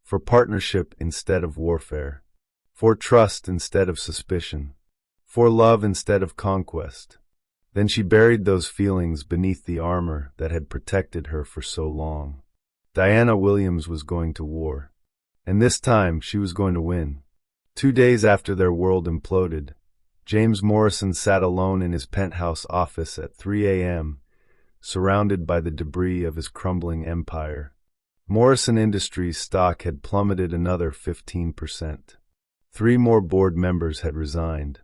For partnership instead of warfare. For trust instead of suspicion. For love instead of conquest. Then she buried those feelings beneath the armor that had protected her for so long. Diana Williams was going to war. And this time she was going to win. 2 days after their world imploded, James Morrison sat alone in his penthouse office at 3 a.m., surrounded by the debris of his crumbling empire. Morrison Industries stock had plummeted another 15%. 3 more board members had resigned.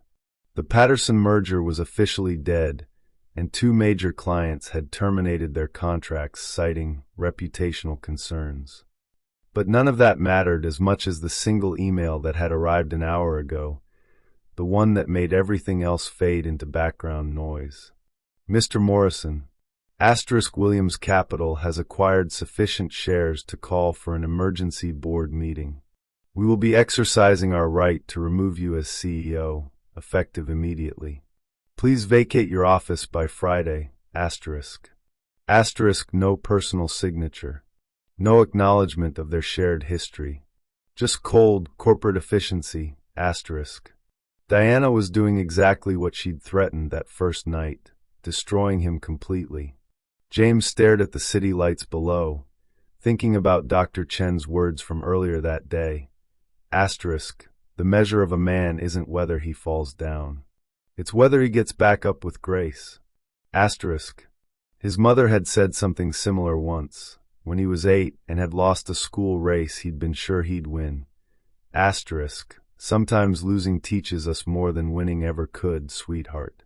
The Patterson merger was officially dead, and 2 major clients had terminated their contracts citing reputational concerns. But none of that mattered as much as the single email that had arrived an hour ago, the one that made everything else fade into background noise. Mr. Morrison, Williams Capital has acquired sufficient shares to call for an emergency board meeting. We will be exercising our right to remove you as CEO, effective immediately. Please vacate your office by Friday, *. No personal signature. No acknowledgement of their shared history. Just cold corporate efficiency, *. Diana was doing exactly what she'd threatened that first night, destroying him completely. James stared at the city lights below, thinking about Dr. Chen's words from earlier that day. The measure of a man isn't whether he falls down. It's whether he gets back up with grace. His mother had said something similar once, when he was 8 and had lost a school race he'd been sure he'd win. Sometimes losing teaches us more than winning ever could, sweetheart.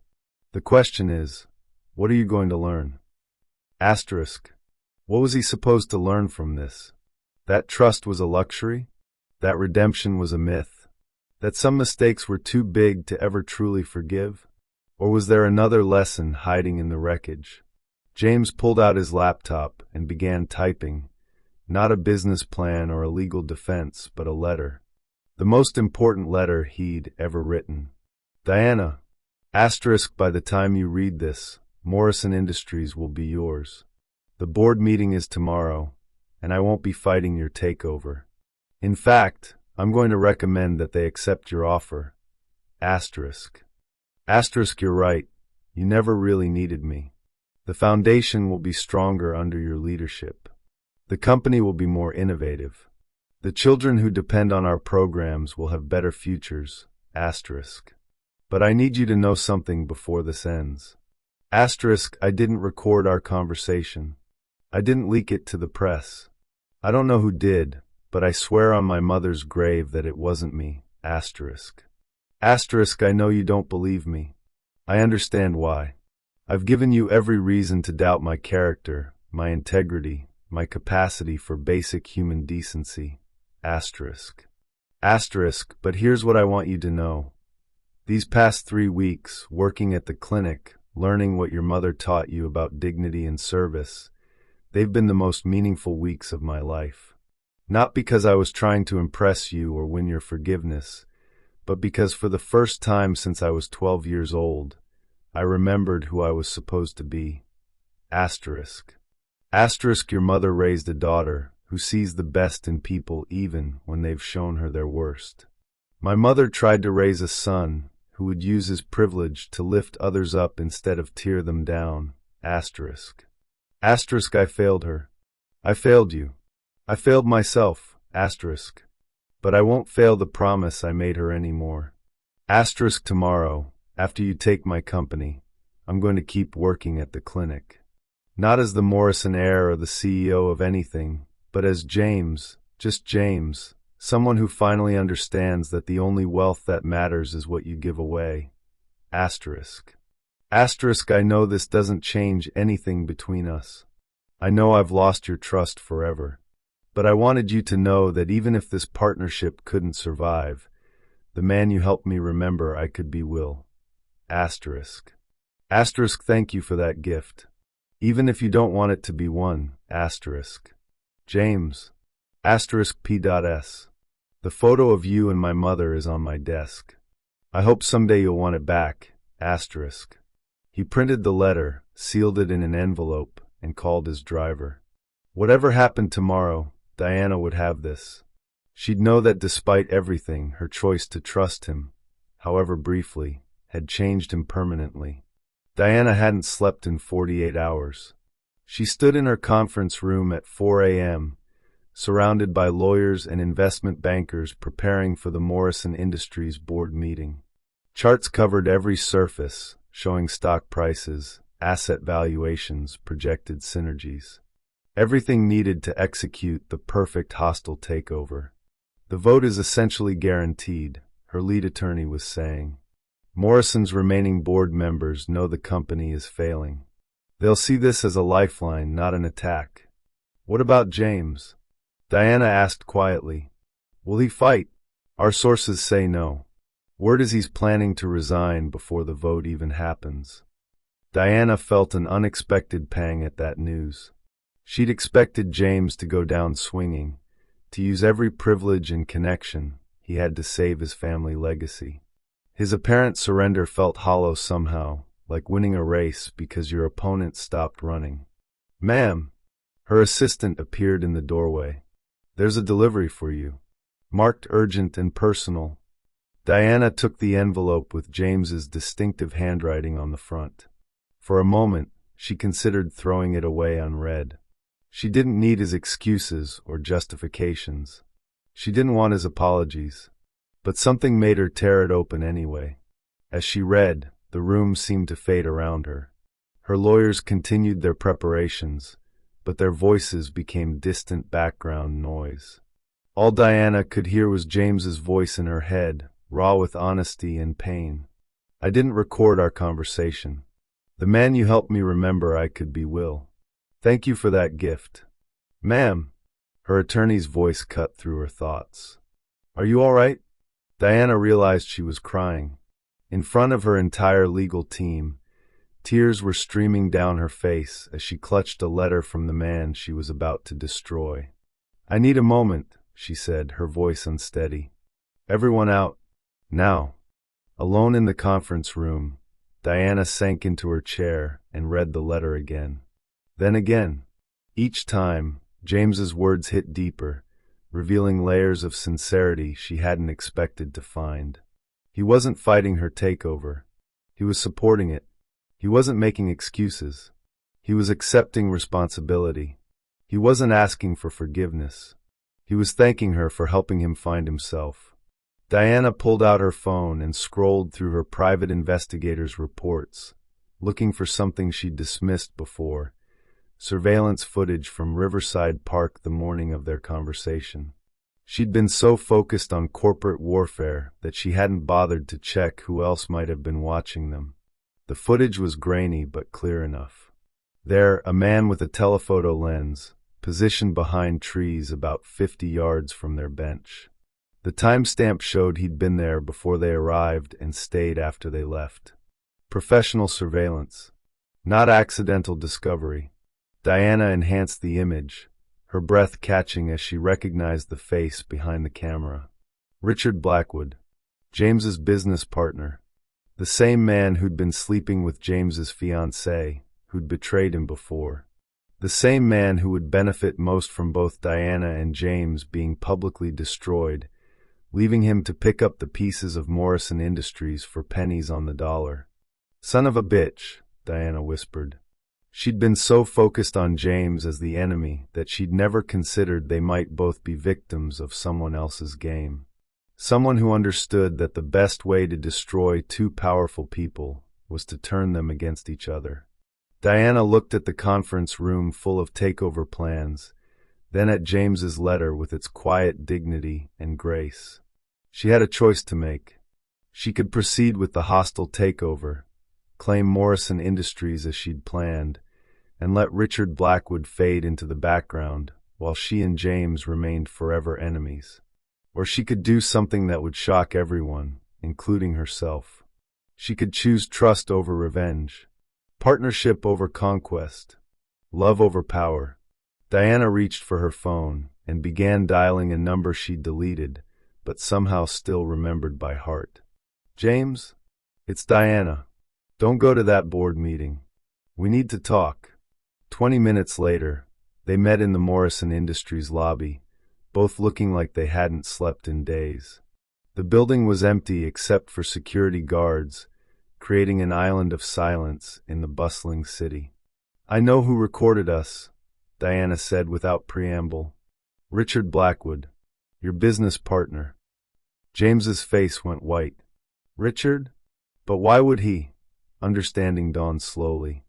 The question is, what are you going to learn? What was he supposed to learn from this? That trust was a luxury? That redemption was a myth? That some mistakes were too big to ever truly forgive? Or was there another lesson hiding in the wreckage? James pulled out his laptop and began typing, not a business plan or a legal defense, but a letter. The most important letter he'd ever written. Diana, by the time you read this, Morrison Industries will be yours. The board meeting is tomorrow, and I won't be fighting your takeover. In fact, I'm going to recommend that they accept your offer. You're right. You never really needed me. The foundation will be stronger under your leadership. The company will be more innovative. The children who depend on our programs will have better futures. But I need you to know something before this ends. I didn't record our conversation. I didn't leak it to the press. I don't know who did, but I swear on my mother's grave that it wasn't me. I know you don't believe me. I understand why. I've given you every reason to doubt my character, my integrity, my capacity for basic human decency. But here's what I want you to know. These past 3 weeks, working at the clinic, learning what your mother taught you about dignity and service, they've been the most meaningful weeks of my life. Not because I was trying to impress you or win your forgiveness, but because for the first time since I was 12 years old, I remembered who I was supposed to be. Asterisk. Asterisk, your mother raised a daughter who sees the best in people even when they've shown her their worst. My mother tried to raise a son who would use his privilege to lift others up instead of tear them down. Asterisk. Asterisk, I failed her. I failed you. I failed myself. Asterisk. But I won't fail the promise I made her anymore. Asterisk, tomorrow, after you take my company, I'm going to keep working at the clinic. Not as the Morrison heir or the CEO of anything, but as James, just James, someone who finally understands that the only wealth that matters is what you give away. Asterisk. Asterisk, I know this doesn't change anything between us. I know I've lost your trust forever. But I wanted you to know that even if this partnership couldn't survive, the man you helped me remember I could be will. Asterisk. Asterisk, thank you for that gift. Even if you don't want it to be one. Asterisk. James. Asterisk P.S. The photo of you and my mother is on my desk. I hope someday you'll want it back. Asterisk. He printed the letter, sealed it in an envelope, and called his driver. Whatever happened tomorrow, Diana would have this. She'd know that despite everything, her choice to trust him, however briefly, had changed him permanently. Diana hadn't slept in 48 hours. She stood in her conference room at 4 a.m., surrounded by lawyers and investment bankers preparing for the Morrison Industries board meeting. Charts covered every surface, showing stock prices, asset valuations, projected synergies. Everything needed to execute the perfect hostile takeover. The vote is essentially guaranteed, her lead attorney was saying. Morrison's remaining board members know the company is failing. They'll see this as a lifeline, not an attack. What about James? Diana asked quietly. Will he fight? Our sources say no. Word is he's planning to resign before the vote even happens. Diana felt an unexpected pang at that news. She'd expected James to go down swinging, to use every privilege and connection he had to save his family legacy. His apparent surrender felt hollow somehow, like winning a race because your opponent stopped running. Ma'am. Her assistant appeared in the doorway. There's a delivery for you. Marked urgent and personal. Diana took the envelope with James's distinctive handwriting on the front. For a moment, she considered throwing it away unread. She didn't need his excuses or justifications. She didn't want his apologies. But something made her tear it open anyway. As she read, the room seemed to fade around her. Her lawyers continued their preparations, but their voices became distant background noise. All Diana could hear was James's voice in her head, raw with honesty and pain. I didn't record our conversation. The man you helped me remember I could be will. Thank you for that gift. Ma'am. Her attorney's voice cut through her thoughts. Are you all right? Diana realized she was crying. In front of her entire legal team, tears were streaming down her face as she clutched a letter from the man she was about to destroy. I need a moment, she said, her voice unsteady. Everyone out. Now. Alone in the conference room, Diana sank into her chair and read the letter again. Then again. Each time, James's words hit deeper, revealing layers of sincerity she hadn't expected to find. He wasn't fighting her takeover. He was supporting it. He wasn't making excuses. He was accepting responsibility. He wasn't asking for forgiveness. He was thanking her for helping him find himself. Diana pulled out her phone and scrolled through her private investigator's reports, looking for something she'd dismissed before. Surveillance footage from Riverside Park the morning of their conversation. She'd been so focused on corporate warfare that she hadn't bothered to check who else might have been watching them. The footage was grainy but clear enough. There, a man with a telephoto lens, positioned behind trees about 50 yards from their bench. The timestamp showed he'd been there before they arrived and stayed after they left. Professional surveillance, not accidental discovery. Diana enhanced the image, her breath catching as she recognized the face behind the camera. Richard Blackwood, James's business partner, the same man who'd been sleeping with James's fiancée, who'd betrayed him before. The same man who would benefit most from both Diana and James being publicly destroyed, leaving him to pick up the pieces of Morrison Industries for pennies on the dollar. "Son of a bitch," Diana whispered. She'd been so focused on James as the enemy that she'd never considered they might both be victims of someone else's game. Someone who understood that the best way to destroy two powerful people was to turn them against each other. Diana looked at the conference room full of takeover plans, then at James's letter with its quiet dignity and grace. She had a choice to make. She could proceed with the hostile takeover, claim Morrison Industries as she'd planned, and let Richard Blackwood fade into the background while she and James remained forever enemies. Or she could do something that would shock everyone, including herself. She could choose trust over revenge, partnership over conquest, love over power. Diana reached for her phone and began dialing a number she'd deleted, but somehow still remembered by heart. "James, it's Diana. Don't go to that board meeting. We need to talk." 20 minutes later, they met in the Morrison Industries lobby, both looking like they hadn't slept in days. The building was empty except for security guards, creating an island of silence in the bustling city. "I know who recorded us," Diana said without preamble. "Richard Blackwood, your business partner." James's face went white. "Richard? But why would he?" Understanding dawned slowly.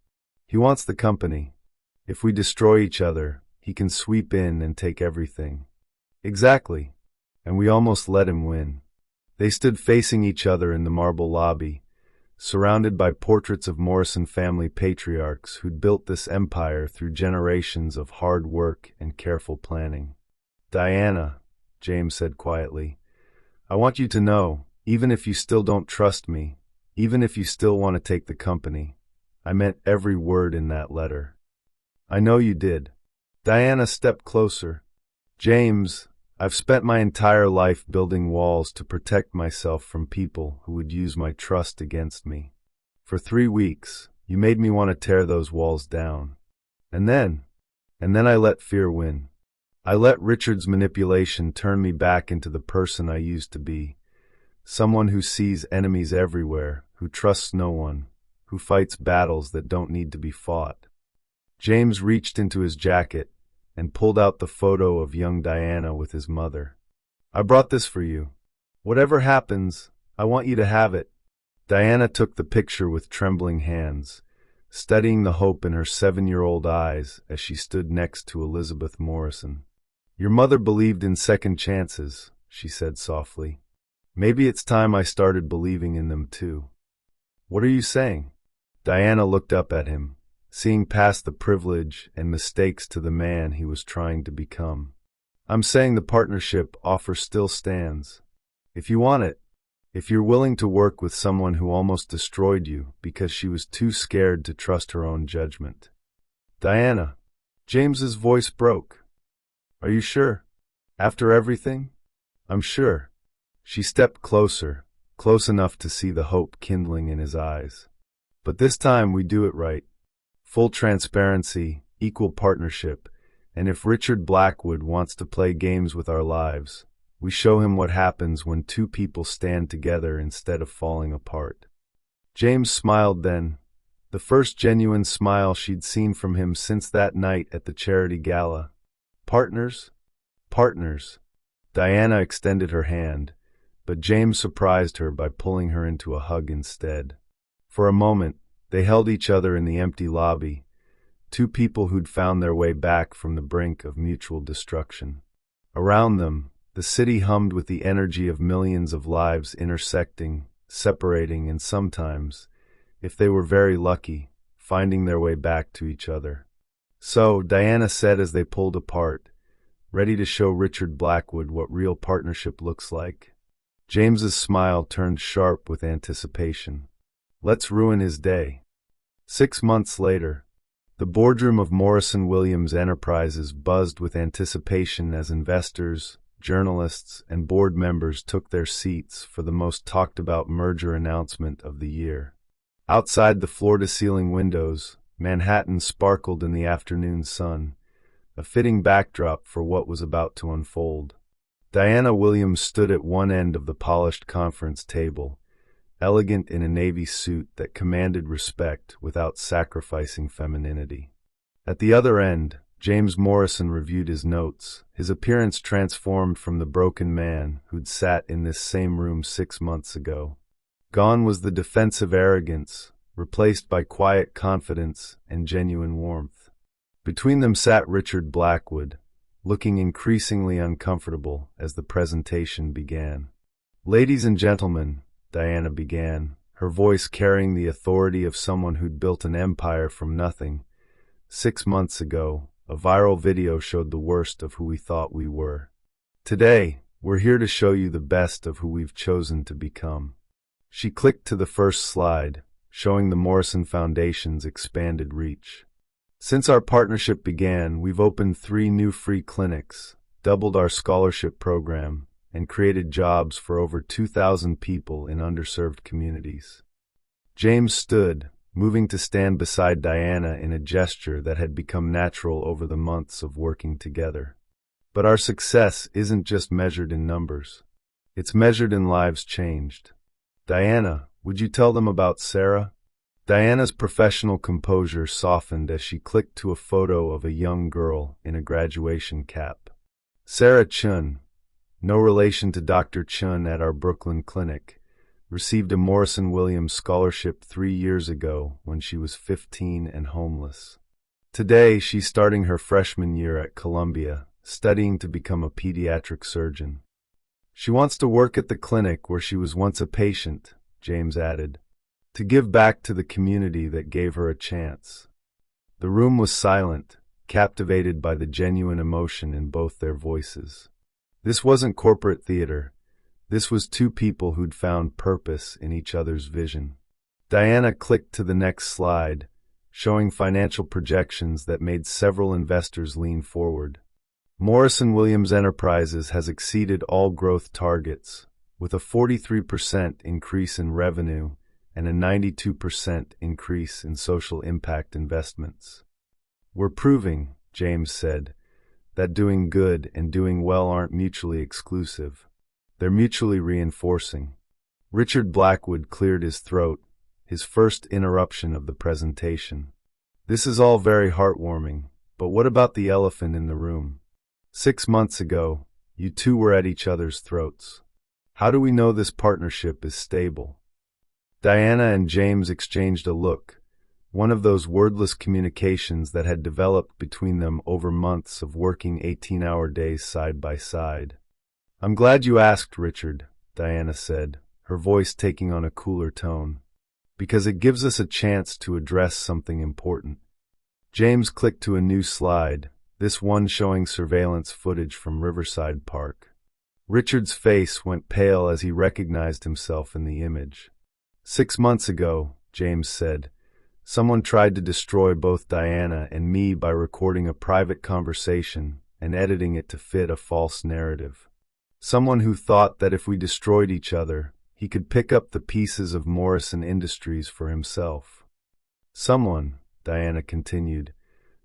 "He wants the company. If we destroy each other, he can sweep in and take everything." "Exactly. And we almost let him win." They stood facing each other in the marble lobby, surrounded by portraits of Morrison family patriarchs who'd built this empire through generations of hard work and careful planning. "Diana," James said quietly, "I want you to know, even if you still don't trust me, even if you still want to take the company, I meant every word in that letter." "I know you did." Diana stepped closer. "James, I've spent my entire life building walls to protect myself from people who would use my trust against me. For 3 weeks, you made me want to tear those walls down. And then I let fear win. I let Richard's manipulation turn me back into the person I used to be. Someone who sees enemies everywhere, who trusts no one, who fights battles that don't need to be fought." James reached into his jacket and pulled out the photo of young Diana with his mother. "I brought this for you. Whatever happens, I want you to have it." Diana took the picture with trembling hands, studying the hope in her 7-year-old eyes as she stood next to Elizabeth Morrison. "Your mother believed in second chances," she said softly. "Maybe it's time I started believing in them too." "What are you saying?" Diana looked up at him, seeing past the privilege and mistakes to the man he was trying to become. "I'm saying the partnership offer still stands. If you want it, if you're willing to work with someone who almost destroyed you because she was too scared to trust her own judgment." "Diana," James's voice broke. "Are you sure? After everything?" "I'm sure." She stepped closer, close enough to see the hope kindling in his eyes. "But this time we do it right. Full transparency, equal partnership, and if Richard Blackwood wants to play games with our lives, we show him what happens when two people stand together instead of falling apart." James smiled then, the first genuine smile she'd seen from him since that night at the charity gala. "Partners? Partners." Diana extended her hand, but James surprised her by pulling her into a hug instead. For a moment, they held each other in the empty lobby, two people who'd found their way back from the brink of mutual destruction. Around them, the city hummed with the energy of millions of lives intersecting, separating, and sometimes, if they were very lucky, finding their way back to each other. "So," Diana said as they pulled apart, ready to show Richard Blackwood what real partnership looks like. James's smile turned sharp with anticipation. Let's ruin his day. 6 months later, the boardroom of Morrison Williams Enterprises buzzed with anticipation as investors, journalists, and board members took their seats for the most talked-about merger announcement of the year. Outside the floor-to-ceiling windows, Manhattan sparkled in the afternoon sun, a fitting backdrop for what was about to unfold. Diana Williams stood at one end of the polished conference table, elegant in a navy suit that commanded respect without sacrificing femininity. At the other end, James Morrison reviewed his notes, his appearance transformed from the broken man who'd sat in this same room 6 months ago. Gone was the defensive arrogance, replaced by quiet confidence and genuine warmth. Between them sat Richard Blackwood, looking increasingly uncomfortable as the presentation began. "Ladies and gentlemen," Diana began, her voice carrying the authority of someone who'd built an empire from nothing. 6 months ago, a viral video showed the worst of who we thought we were. Today, we're here to show you the best of who we've chosen to become. She clicked to the first slide, showing the Morrison Foundation's expanded reach. Since our partnership began, we've opened 3 new free clinics, doubled our scholarship program, and created jobs for over 2,000 people in underserved communities. James stood, moving to stand beside Diana in a gesture that had become natural over the months of working together. But our success isn't just measured in numbers. It's measured in lives changed. Diana, would you tell them about Sarah? Diana's professional composure softened as she clicked to a photo of a young girl in a graduation cap. Sarah Chun, no relation to Dr. Chun at our Brooklyn clinic, received a Morrison Williams scholarship 3 years ago when she was 15 and homeless. Today, she's starting her freshman year at Columbia, studying to become a pediatric surgeon. She wants to work at the clinic where she was once a patient, James added, to give back to the community that gave her a chance. The room was silent, captivated by the genuine emotion in both their voices. This wasn't corporate theater. This was 2 people who'd found purpose in each other's vision. Diana clicked to the next slide, showing financial projections that made several investors lean forward. Morrison Williams Enterprises has exceeded all growth targets, with a 43% increase in revenue and a 92% increase in social impact investments. "We're proving," James said, "that doing good and doing well aren't mutually exclusive. They're mutually reinforcing." Richard Blackwood cleared his throat, his first interruption of the presentation. "This is all very heartwarming, but what about the elephant in the room? 6 months ago, you 2 were at each other's throats. How do we know this partnership is stable?" Diana and James exchanged a look, one of those wordless communications that had developed between them over months of working 18-hour days side by side. "I'm glad you asked, Richard," Diana said, her voice taking on a cooler tone, "because it gives us a chance to address something important." James clicked to a new slide, this one showing surveillance footage from Riverside Park. Richard's face went pale as he recognized himself in the image. 6 months ago, James said, someone tried to destroy both Diana and me by recording a private conversation and editing it to fit a false narrative. Someone who thought that if we destroyed each other, he could pick up the pieces of Morrison Industries for himself. Someone, Diana continued,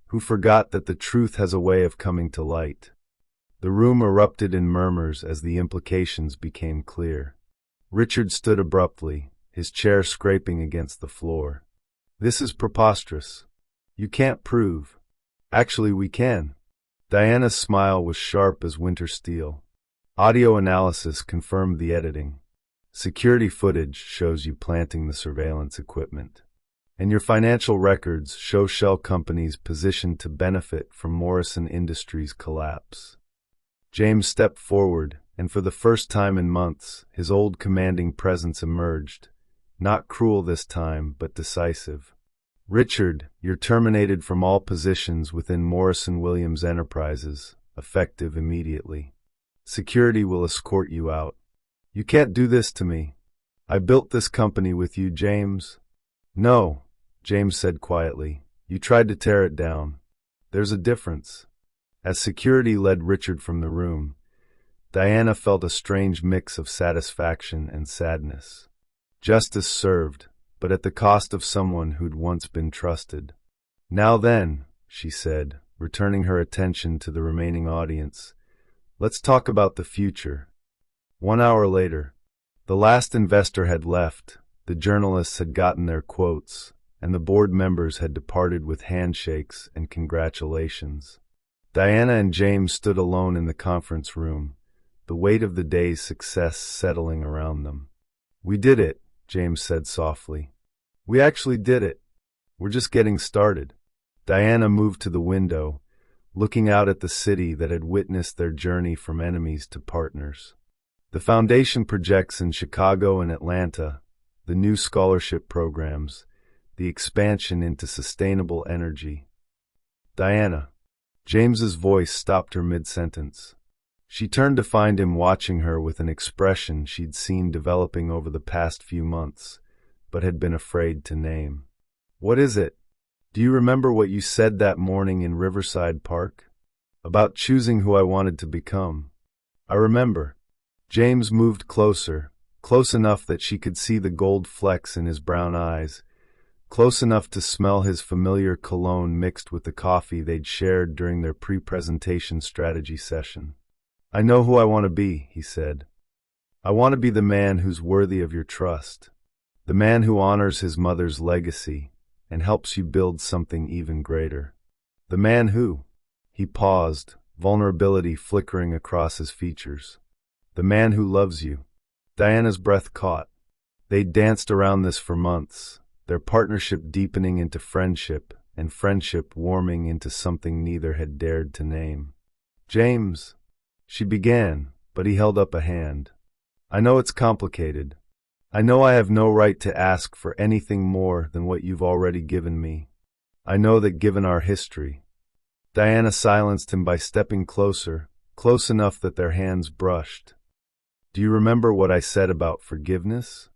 who forgot that the truth has a way of coming to light. The room erupted in murmurs as the implications became clear. Richard stood abruptly, his chair scraping against the floor. "This is preposterous. You can't prove." "Actually, we can." Diana's smile was sharp as winter steel. "Audio analysis confirmed the editing. Security footage shows you planting the surveillance equipment. And your financial records show shell companies positioned to benefit from Morrison Industries' collapse." James stepped forward, and for the first time in months, his old commanding presence emerged, not cruel this time, but decisive. "Richard, you're terminated from all positions within Morrison Williams Enterprises, effective immediately. Security will escort you out. You can't do this to me. I built this company with you, James. No, James said quietly. You tried to tear it down. There's a difference. As security led Richard from the room, Diana felt a strange mix of satisfaction and sadness. Justice served, but at the cost of someone who'd once been trusted. Now then, she said, returning her attention to the remaining audience, let's talk about the future. 1 hour later, the last investor had left, the journalists had gotten their quotes, and the board members had departed with handshakes and congratulations. Diana and James stood alone in the conference room, the weight of the day's success settling around them. We did it, James said softly. We actually did it. We're just getting started. Diana moved to the window, looking out at the city that had witnessed their journey from enemies to partners. The foundation projects in Chicago and Atlanta, the new scholarship programs, the expansion into sustainable energy. Diana. James's voice stopped her mid-sentence. She turned to find him watching her with an expression she'd seen developing over the past few months, but had been afraid to name. What is it? Do you remember what you said that morning in Riverside Park? About choosing who I wanted to become. I remember. James moved closer, close enough that she could see the gold flecks in his brown eyes, close enough to smell his familiar cologne mixed with the coffee they'd shared during their pre-presentation strategy session. I know who I want to be, he said. I want to be the man who's worthy of your trust, the man who honors his mother's legacy and helps you build something even greater. The man who, he paused, vulnerability flickering across his features. The man who loves you. Diana's breath caught. They'd danced around this for months, their partnership deepening into friendship, and friendship warming into something neither had dared to name. James, she began, but he held up a hand. I know it's complicated. I know I have no right to ask for anything more than what you've already given me. I know that given our history. Diana silenced him by stepping closer, close enough that their hands brushed. Do you remember what I said about forgiveness?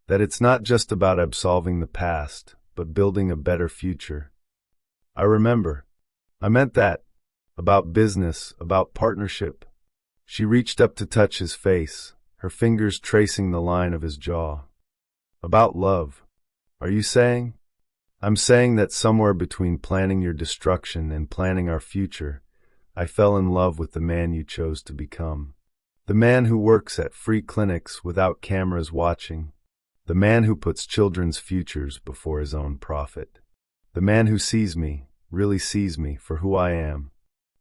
That it's not just about absolving the past, but building a better future. I remember. I meant that. About business, about partnership. She reached up to touch his face, her fingers tracing the line of his jaw. About love. Are you saying? I'm saying that somewhere between planning your destruction and planning our future, I fell in love with the man you chose to become. The man who works at free clinics without cameras watching. The man who puts children's futures before his own profit. The man who sees me, really sees me for who I am.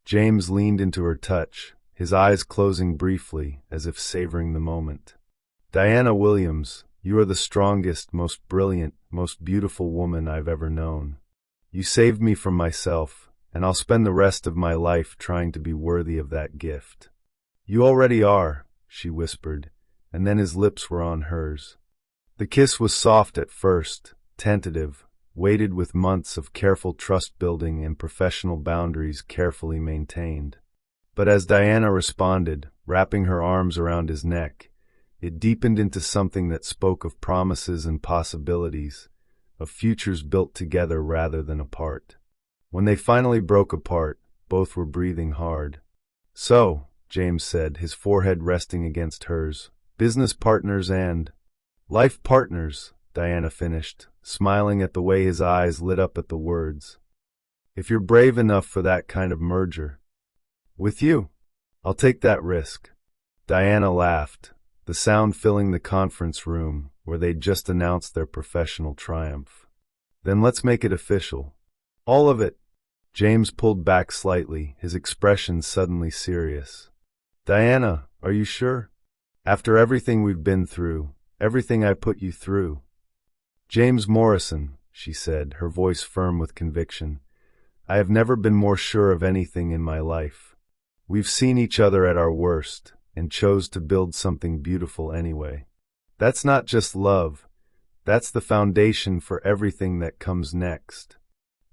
James leaned into her touch, his eyes closing briefly as if savoring the moment. Diana Williams, you are the strongest, most brilliant, most beautiful woman I've ever known. You saved me from myself, and I'll spend the rest of my life trying to be worthy of that gift. You already are, she whispered, and then his lips were on hers. The kiss was soft at first, tentative, weighted with months of careful trust-building and professional boundaries carefully maintained. But as Diana responded, wrapping her arms around his neck, it deepened into something that spoke of promises and possibilities, of futures built together rather than apart. When they finally broke apart, both were breathing hard. So, James said, his forehead resting against hers, business partners and life partners, Diana finished, smiling at the way his eyes lit up at the words. If you're brave enough for that kind of merger. With you, I'll take that risk. Diana laughed, the sound filling the conference room where they'd just announced their professional triumph. Then let's make it official. All of it. James pulled back slightly, his expression suddenly serious. Diana, are you sure? After everything we've been through, everything I put you through. James Morrison, she said, her voice firm with conviction, I have never been more sure of anything in my life. We've seen each other at our worst, and chose to build something beautiful anyway. That's not just love. That's the foundation for everything that comes next.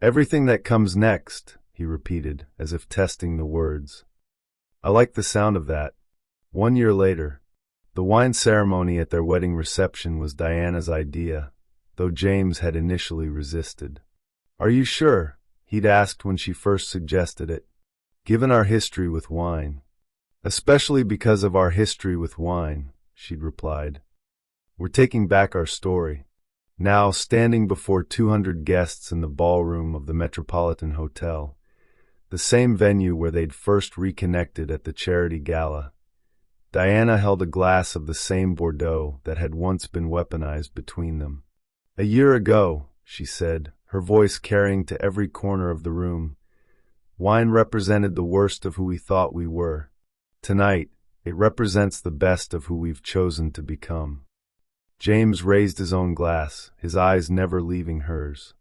Everything that comes next, he repeated, as if testing the words. I like the sound of that. 1 year later, the wine ceremony at their wedding reception was Diana's idea, though James had initially resisted. Are you sure? He'd asked when she first suggested it. Given our history with wine. Especially because of our history with wine, she'd replied. We're taking back our story. Now, standing before 200 guests in the ballroom of the Metropolitan Hotel, the same venue where they'd first reconnected at the charity gala, Diana held a glass of the same Bordeaux that had once been weaponized between them. A year ago, she said, her voice carrying to every corner of the room, wine represented the worst of who we thought we were. Tonight, it represents the best of who we've chosen to become. James raised his own glass, his eyes never leaving hers.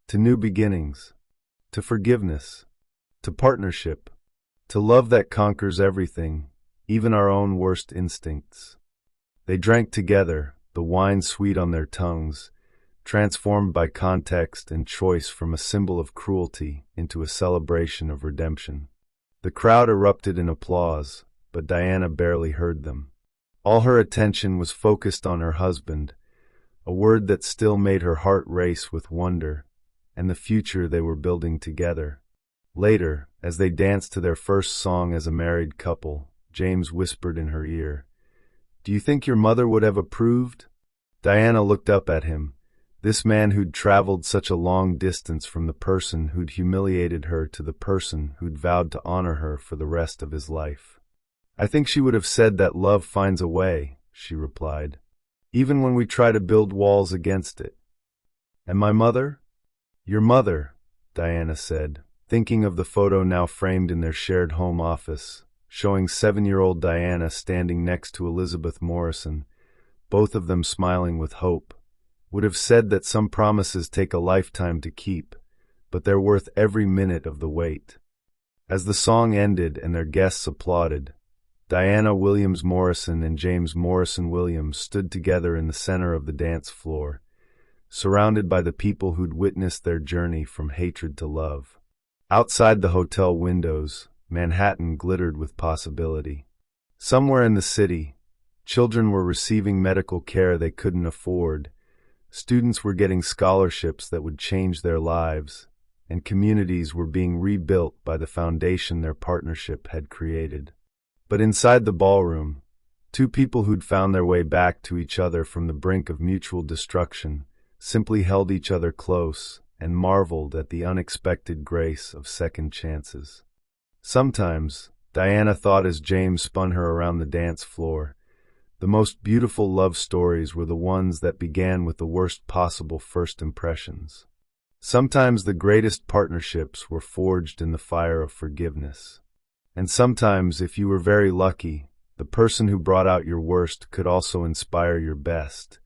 To new beginnings, to forgiveness, to partnership, to love that conquers everything, even our own worst instincts. They drank together, the wine sweet on their tongues, transformed by context and choice from a symbol of cruelty into a celebration of redemption. The crowd erupted in applause, but Diana barely heard them. All her attention was focused on her husband, a word that still made her heart race with wonder, and the future they were building together. Later, as they danced to their first song as a married couple, James whispered in her ear, "Do you think your mother would have approved?" Diana looked up at him, this man who'd traveled such a long distance from the person who'd humiliated her to the person who'd vowed to honor her for the rest of his life. "I think she would have said that love finds a way," she replied, "even when we try to build walls against it." "And my mother?" "Your mother," Diana said, thinking of the photo now framed in their shared home office, showing 7-year-old Diana standing next to Elizabeth Morrison, both of them smiling with hope, would have said that some promises take a lifetime to keep, but they're worth every minute of the wait. As the song ended and their guests applauded, Diana Williams Morrison and James Morrison Williams stood together in the center of the dance floor, surrounded by the people who'd witnessed their journey from hatred to love. Outside the hotel windows, Manhattan glittered with possibility. Somewhere in the city, children were receiving medical care they couldn't afford, students were getting scholarships that would change their lives, and communities were being rebuilt by the foundation their partnership had created. But inside the ballroom, two people who'd found their way back to each other from the brink of mutual destruction simply held each other close and marveled at the unexpected grace of second chances. Sometimes, Diana thought as James spun her around the dance floor, the most beautiful love stories were the ones that began with the worst possible first impressions. Sometimes the greatest partnerships were forged in the fire of forgiveness. And sometimes, if you were very lucky, the person who brought out your worst could also inspire your best,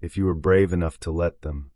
if you were brave enough to let them.